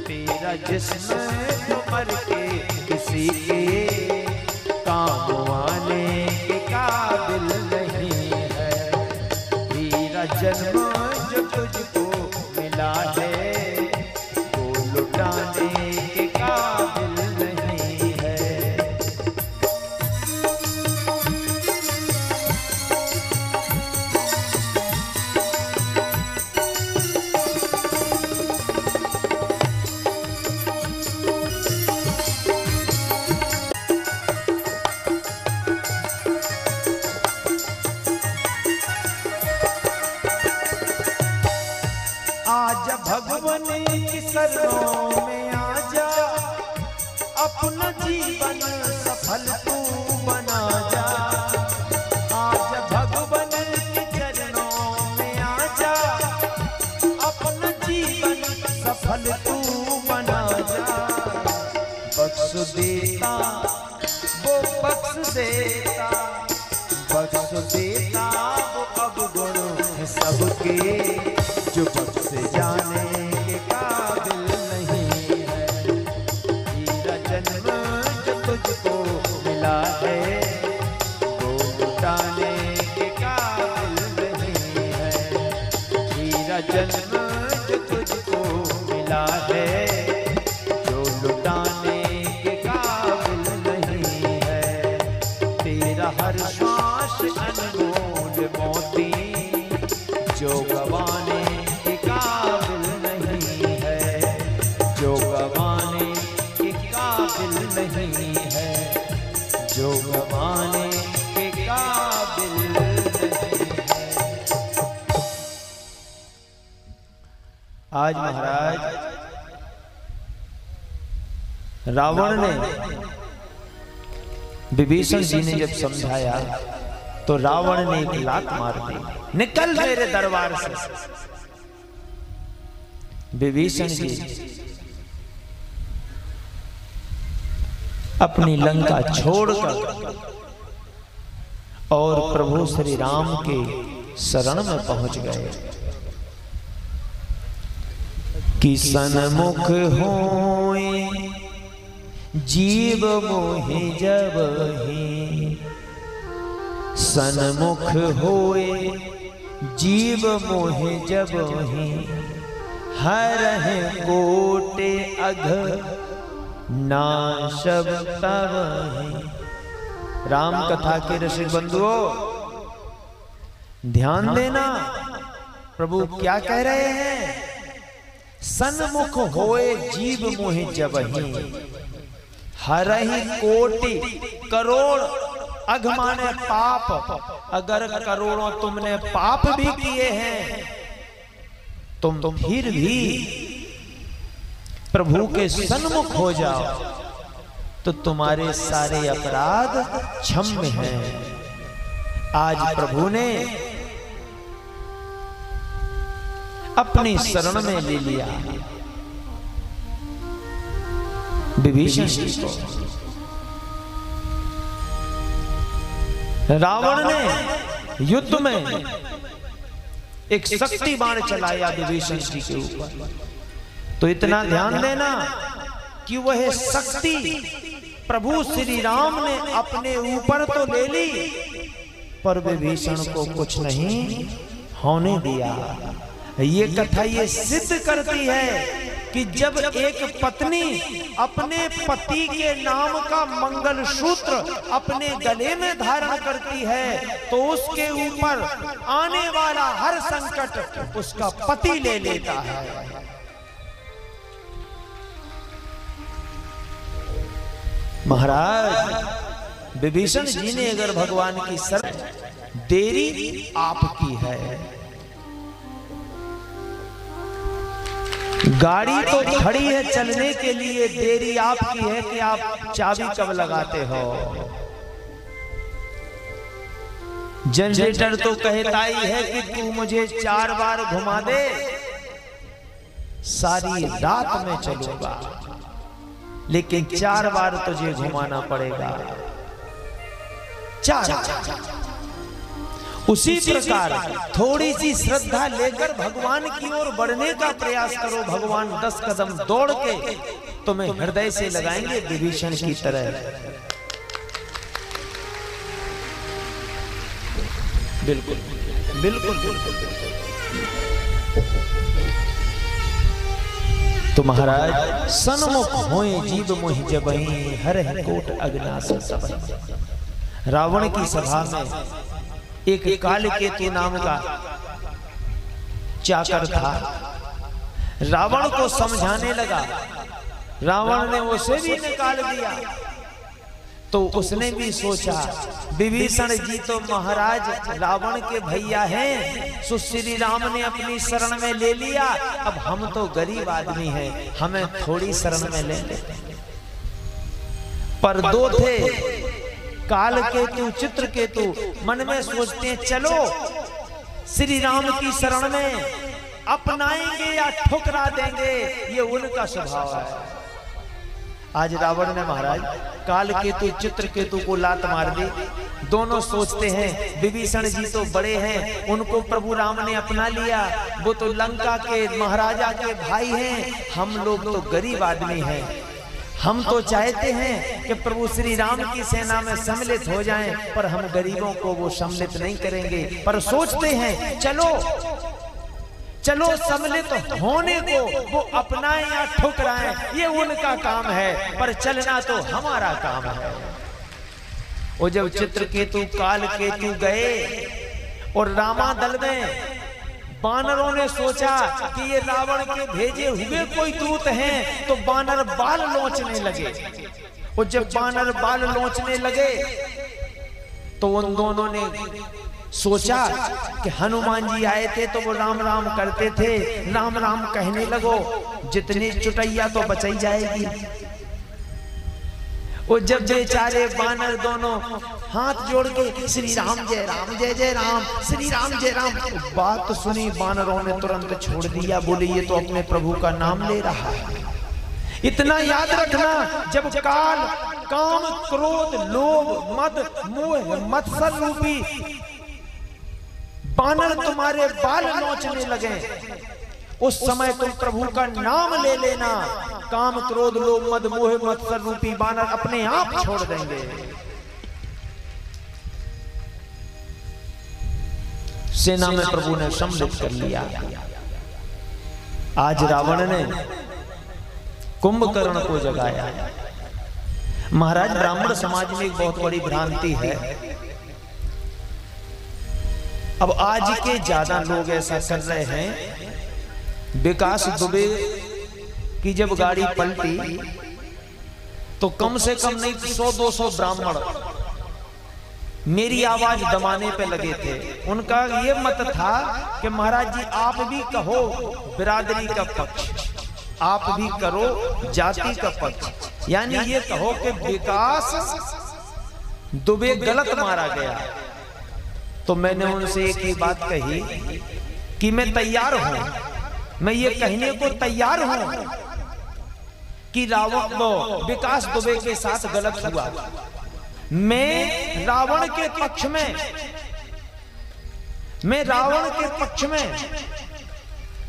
तेरा जिस्म तो मर के किसी के काम आने के काबिल नहीं है। तेरा जन्म जो तुझको मिला है, वो लुटाने के काबिल नहीं है। आजा भगवान की शरणों में आजा, अपना जीवन सफल तू बना जा। आजा भगवान के चरणों में आजा, अपना जीवन सफल तू बना जा। बख्श देता वो बख्श देता, बख्श देता वो अवगुण है सबके, जो बख्श जाने के काबिल नहीं है। तेरा जन्म जो तुझको मिला है, वो लुटाने के काबिल नहीं है। तेरा जन्म जो तुझको मिला है, जो लुटाने के काबिल नहीं है। तेरा हर श्वास अनमोल मोती, जो गवाने के काबिल नहीं है। जो गवाने के काबिल नहीं है, जो गवाने के काबिल नहीं है। आज महाराज रावण ने विभीषण जी ने जब समझाया, तो रावण ने एक लात मार दी, निकल मेरे दरबार से। विभीषण जी अपनी लंका छोड़कर और प्रभु श्री राम के शरण में पहुंच गए। कि सन्मुख होए जीव मोहि जब ही, सन्मुख होए जीव मोहि जब ही, हरहि कोटि अघ नाशब तब। राम कथा के रसिक बंधुओं ध्यान देना, प्रभु क्या कह रहे हैं? सन्मुख होए जीव मोहि जबहि, हरहि कोटि करोड़ अघमाने पाप। अगर करोड़ों तुमने पाप भी किए हैं, तुम फिर भी प्रभु के सन्मुख हो जाओ तो तुम्हारे सारे अपराध क्षम्य हैं। आज प्रभु ने अपनी शरण में ले लिया विभीषण जी को। रावण ने युद्ध में एक शक्ति बाण चलाया विभीषण जी के ऊपर, तो इतना ध्यान देना कि वह शक्ति प्रभु श्री राम ने अपने ऊपर तो ले ली, पर विभीषण को कुछ नहीं होने दिया। ये कथा ये सिद्ध करती है कि जब एक पत्नी अपने पति के नाम का मंगल सूत्र अपने गले में धारण करती है, तो उसके ऊपर आने वाला हर संकट उसका पति ले लेता है। महाराज विभीषण जी ने अगर भगवान की शरण, देरी आपकी है, गाड़ी तो खड़ी है चलने के लिए, देरी आपकी है कि आप चाबी कब लगाते हो। जनरेटर तो कहता ही है कि तू मुझे 4 बार घुमा दे, सारी रात में चलूंगा, लेकिन 4 बार तुझे घुमाना पड़ेगा। 4 उसी प्रकार थोड़ी सी श्रद्धा लेकर भगवान की ओर बढ़ने का प्रयास करो। भगवान 10 कदम दौड़ के तुम्हें हृदय से लगाएंगे विभीषण की तरह। बिल्कुल बिल्कुल बिल्कुल। तो महाराज सन्मुख होए जीव मोहि जबहि, हरहि कोट अगनास सबहि। रावण की सभा में एक कालकेतु नाम का चाकर था। रावण को समझाने लगा, रावण ने उसे भी निकाल दिया। तो उसने भी सोचा विभीषण जी तो महाराज रावण के भैया हैं, सो श्री राम ने अपनी शरण में ले लिया, अब हम तो गरीब आदमी हैं, हमें थोड़ी शरण में ले लेते। पर 2 थे, काल केतु चित्र केतु, मन में सोचते हैं चलो श्री राम की शरण में अपनाएंगे या ठुकरा देंगे, ये उनका स्वभाव है। आज रावण ने महाराज काल केतु चित्र केतु को लात मार दी। दोनों सोचते हैं विभीषण जी तो बड़े हैं, उनको प्रभु राम ने अपना लिया, वो तो लंका के महाराजा के भाई हैं, हम लोग तो गरीब आदमी हैं। हम तो चाहते हैं कि प्रभु श्री राम की सेना में सम्मिलित हो जाएं, पर हम गरीबों को वो सम्मिलित नहीं करेंगे। पर सोचते हैं चलो चलो सम्मिलित होने को वो अपनाएं या ठुकराएं, ये उनका काम है, पर चलना तो हमारा काम है। वो जब चित्रकेतु काल केतु गए और रामादल में बानरों ने सोचा कि ये रावण के भेजे हुए कोई दूत हैं, तो बानर बाल लोचने लगे। और जब बानर बाल लोचने लगे तो उन दोनों ने सोचा कि हनुमान जी आए थे तो वो राम राम करते थे, राम राम कहने लगो, जितनी चुटैया तो बचाई जाएगी। वो जब बेचारे बानर दोनों हाथ जोड़ के श्री राम जय जय राम, श्री राम जय राम, बात सुनी बानरों ने तुरंत छोड़ दिया, बोले ये तो अपने प्रभु का नाम ले रहा है। इतना याद रखना, जब काल काम क्रोध लोभ मद मोह मत्सर रूपी बानर तुम्हारे बाल नोचने लगे, उस समय तुम प्रभु का नाम ले लेना, काम क्रोध लोभ मद मोह मत्सर रूपी बानर अपने आप छोड़ देंगे। सेना में प्रभु ने सम्मिलित कर लिया। आज रावण ने कुंभकर्ण को जगाया। महाराज ब्राह्मण समाज में एक बहुत बड़ी भ्रांति है अब आज के ज्यादा लोग ऐसा कर रहे हैं। विकास दुबे की जब गाड़ी पलटी तो कम से कम नहीं 100-200 ब्राह्मण मेरी आवाज दबाने पे लगे थे। उनका ये मत था कि महाराज जी आप भी कहो बिरादरी का पक्ष, आप भी करो जाति का पक्ष, यानी ये कहो कि विकास दुबे गलत मारा गया। तो मैंने उनसे एक ही बात कही कि मैं तैयार हूं, मैं ये कहने को तैयार हूं कि रावण विकास दुबे के साथ गलत हुआ। मैं रावण के पक्ष में, मैं रावण के पक्ष में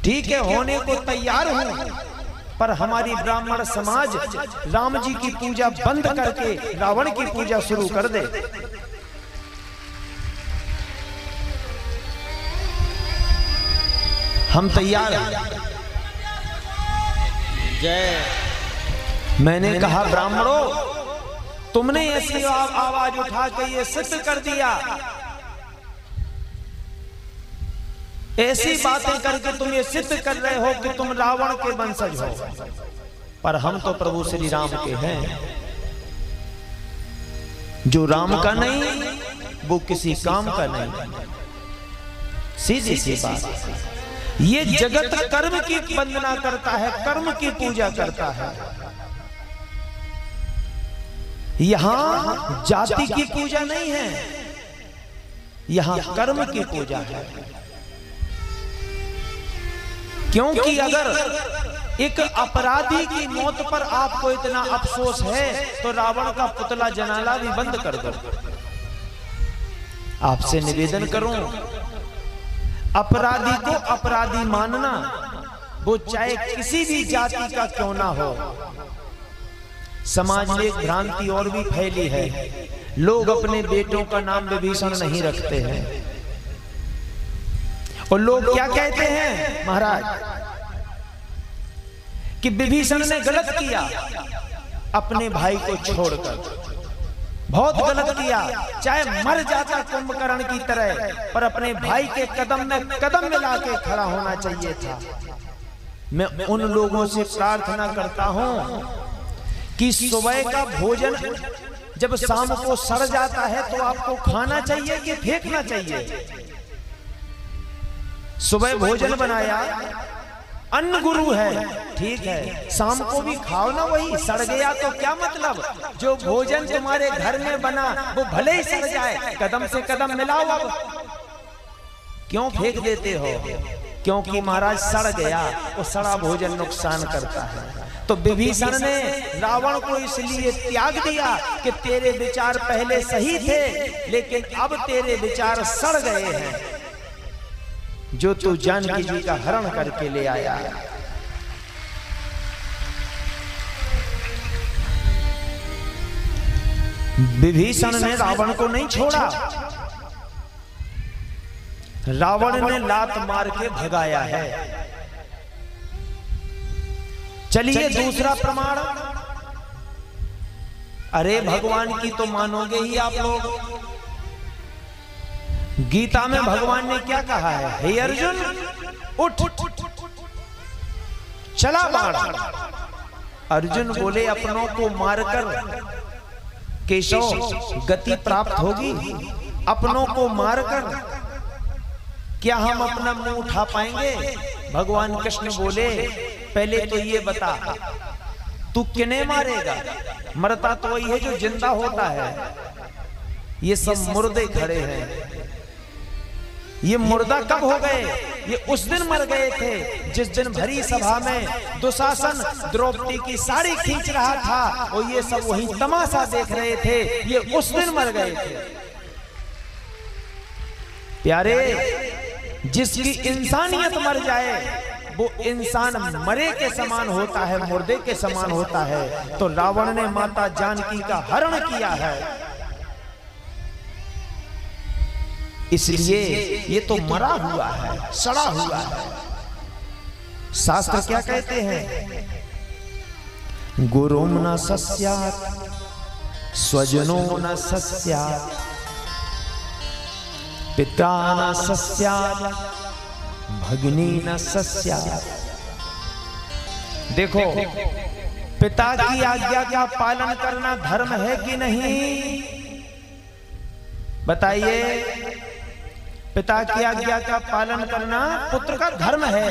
ठीक है होने को तैयार हूं, पर हमारी ब्राह्मण समाज राम जी की पूजा बंद करके रावण की पूजा शुरू कर दे। हम तैयार हैं। जय। मैंने कहा ब्राह्मणों, तुमने ऐसी आवाज उठा के ये सिद्ध कर दिया, ऐसी बातें करके तुम ये सिद्ध कर रहे हो कि तुम रावण के वंशज हो, पर हम तो प्रभु श्री राम के हैं। जो राम का नहीं वो किसी काम का नहीं। सीधी सी बात। ये जगत कर्म की वंदना करता है, कर्म की पूजा करता है। यहां जाति की पूजा नहीं है, यहां कर्म की पूजा है। क्योंकि अगर एक अपराधी की मौत पर आपको इतना अफसोस है तो रावण का पुतला जनाला भी बंद कर दो। आपसे निवेदन करूं, अपराधी को अपराधी मानना, वो चाहे किसी भी जाति का क्यों ना हो। समाज में एक भ्रांति और भी फैली है, लोग अपने बेटों का नाम विभीषण नहीं रखते हैं। और लोग क्या कहते हैं महाराज कि विभीषण ने गलत किया अपने भाई को छोड़कर, बहुत गलत किया, चाहे मर जाता कुंभकर्ण की तरह, पर अपने भाई के कदम में कदम मिला के खड़ा होना चाहिए था। मैं उन लोगों से प्रार्थना करता हूं कि सुबह का भोजन जब शाम को सड़ जाता है तो आपको खाना चाहिए कि फेंकना चाहिए? सुबह भोजन बनाया, अन्न गुरु है, ठीक है, शाम को भी खाओ ना, वही सड़ गया तो क्या मतलब? जो भोजन तुम्हारे घर में बना वो भले ही सड़ जाए, कदम से कदम मिलाओ। अब क्यों फेंक देते हो? क्योंकि महाराज सड़ गया, वो सड़ा भोजन नुकसान करता है। तो विभीषण ने रावण को इसलिए त्याग दिया कि तेरे विचार पहले सही थे, लेकिन अब तेरे विचार सड़ गए हैं, जो तू जानकी जी का हरण करके ले आया। विभीषण ने रावण को नहीं छोड़ा, रावण ने लात मार के भगाया है। चलिए दूसरा प्रमाण। अरे भगवान की तो मानोगे ही आप लोग। गीता में भगवान ने क्या कहा है? हे अर्जुन उठ, चला बाण। अर्जुन बोले अपनों को मारकर केशव गति प्राप्त होगी? अपनों को मारकर क्या हम अपना मुंह उठा पाएंगे? भगवान कृष्ण बोले पहले तो ये बता तू किन्हें मारेगा? मरता तो वही है जो जिंदा होता है। ये सब मुर्दे खड़े हैं। ये मुर्दा कब हो गए? ये उस दिन मर गए थे जिस दिन भरी सभा में दुशासन द्रौपदी की साड़ी खींच रहा था और ये सब वही तमाशा देख रहे थे। ये उस दिन मर गए थे। प्यारे, जिसकी इंसानियत मर जाए वो इंसान मरे के समान होता है, मुर्दे के समान होता है। तो रावण ने माता जानकी का हरण किया है, इसलिए ये तो मरा हुआ है, सड़ा हुआ है। शास्त्र क्या कहते हैं? गुरुम न सस्यात् स्वजनो न सस्यात् पिता न सस्यात् भगिनी न सस्यात्। देखो, पिता की आज्ञा का पालन करना धर्म है कि नहीं? बताइए, पिता की आज्ञा का पालन करना पुत्र का धर्म है,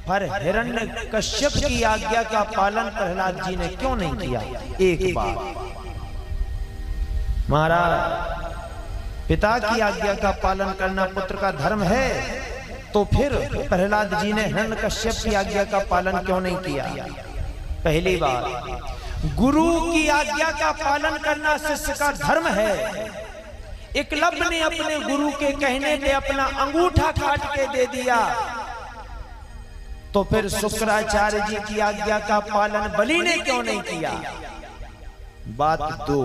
पर हिरण्यकश्यप की आज्ञा का पालन प्रहलाद जी ने क्यों नहीं किया? एक बार महाराज, पिता की आज्ञा का पालन करना पुत्र का धर्म है, तो फिर प्रहलाद जी ने हिरण्यकश्यप की आज्ञा का पालन क्यों नहीं किया? पहली बात, गुरु की आज्ञा का पालन करना शिष्य का धर्म है। एकलव्य ने अपने गुरु के कहने पे अपना अंगूठा काट के दे दिया, तो फिर शुक्राचार्य जी की आज्ञा का पालन बलि ने क्यों नहीं किया? बात दो,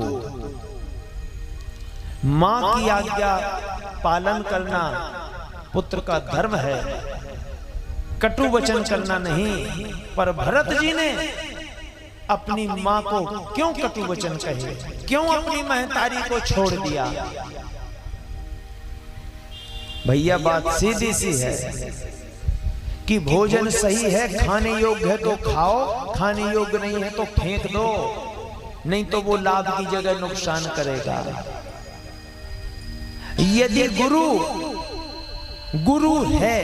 मां की आज्ञा पालन करना पुत्र का धर्म है, कटु वचन करना नहीं। पर भरत जी ने अपनी मां को क्यों कटु वचन कहे? क्यों अपनी महतारी को छोड़ दिया? भैया, बात सीधी सी है कि भोजन सही है, खाने योग्य है तो खाओ, खाने योग्य नहीं है तो फेंक दो, नहीं तो वो लाभ की जगह नुकसान करेगा। यदि गुरु है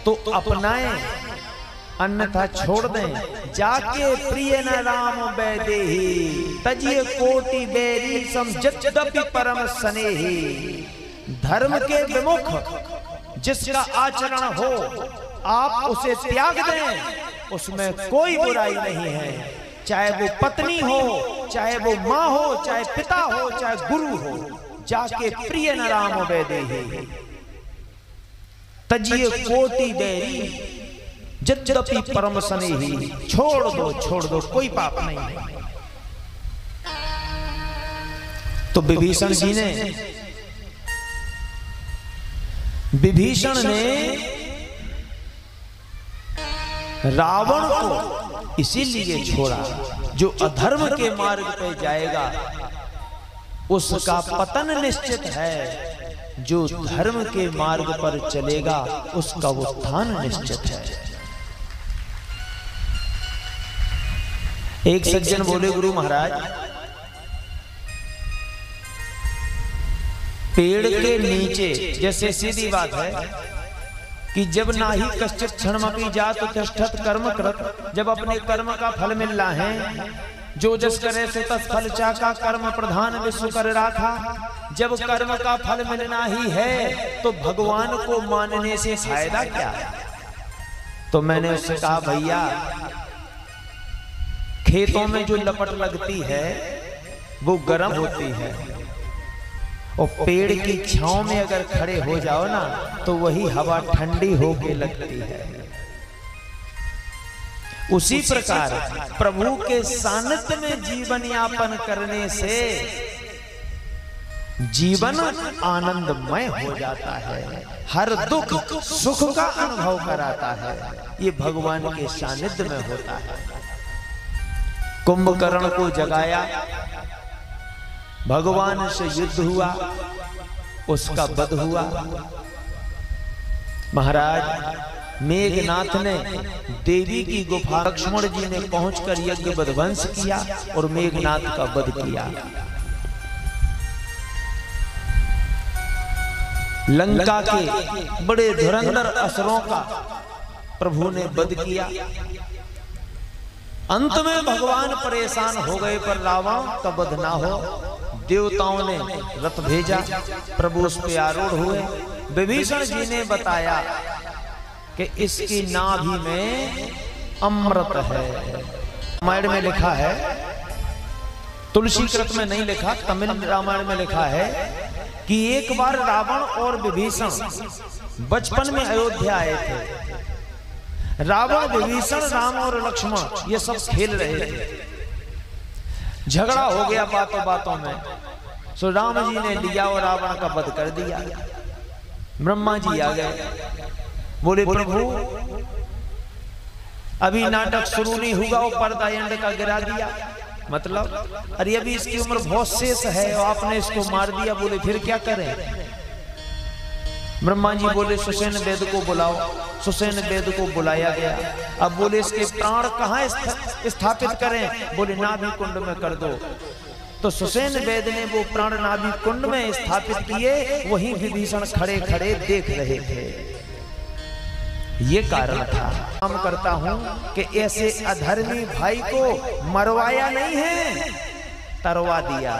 तो अपनाएं, अन्यथा छोड़ दें। जाके प्रिय न राम बैदेही, तजिए कोटि बैरी सम जद्यपि परम स्नेही। धर्म के विमुख जिसका आचरण हो, आप उसे त्याग दें, उसमें कोई बुराई नहीं है। चाहे वो पत्नी हो, चाहे वो माँ हो, चाहे पिता हो, चाहे गुरु हो। जाके प्रिय न राम बैदेही, तजिए कोटि बैरी जद्यपि परम स्नेही। छोड़ दो, कोई पाप नहीं है। तो विभीषण ने रावण को इसीलिए छोड़ा, जो अधर्म के मार्ग पे जाएगा उसका पतन निश्चित है, जो धर्म के मार्ग पर चलेगा उसका उत्थान निश्चित है। एक सज्जन बोले, गुरु महाराज, पेड़ के नीचे, जैसे सीधी बात है कि जब नाही कश्चित क्षणमपि जातु तिष्ठत कर्म कृत, जब अपने कर्म का फल मिल रहा है, जो जस करे सो तस फल चाका, कर्म प्रधान विश्व कर राखा। जब कर्म का फल मिलना ही है तो भगवान को मानने से फायदा क्या है? तो मैंने उससे कहा, भैया, खेतों में जो लपट लगती है वो गर्म होती है, और पेड़ की छांव में अगर खड़े हो जाओ ना तो वही हवा ठंडी होके लगती है। उसी प्रकार प्रभु के सानिध्य में जीवन यापन करने से जीवन आनंदमय हो जाता है, हर दुख सुख का अनुभव कराता है। ये भगवान के सानिध्य में होता है। कुंभकर्ण को जगाया, भगवान से युद्ध हुआ, उसका वध हुआ। महाराज मेघनाथ ने देवी की गुफा लक्ष्मण जी ने पहुंचकर यज्ञ विध्वंस किया और मेघनाथ का वध किया। लंका के बड़े धुरंधर असुरों का प्रभु ने वध किया। अंत में भगवान परेशान हो गए, पर रावण का वध ना हो। देवताओं ने रथ भेजा, प्रभु उस पे आरूढ़ हुए। विभीषण जी ने बताया कि इसकी नाभि में अमृत है। रामायण में लिखा है, तुलसी कृत में नहीं लिखा, तमिल रामायण में लिखा है कि एक बार रावण और विभीषण बचपन में अयोध्या आए थे। रावण, विभीषण, राम और लक्ष्मण ये सब खेल रहे थे। झगड़ा हो गया बातों बातों में, सो राम जी ने लिया और रावण का वध कर दिया। ब्रह्मा जी आ गए, बोले, प्रभु अभी नाटक शुरू नहीं हुआ और पर्दा एंड का गिरा दिया। मतलब, अरे अभी इसकी उम्र बहुत शेष है और आपने इसको मार दिया। बोले, फिर क्या करें? ब्रह्मा जी बोले सुसेन वेद को बुलाओ। सुसेन वेद को बुलाया गया। अब बोले इसके प्राण कहाँ स्थापित करें? बोले नाभि कुंड में कर दो। तो सुसेन वेद ने वो प्राण नाभि कुंड में स्थापित किए। वहीं विभीषण खड़े खड़े देख रहे थे। ये कारण था। काम करता हूं कि ऐसे अधर्मी भाई को मरवाया नहीं है, तरवा दिया।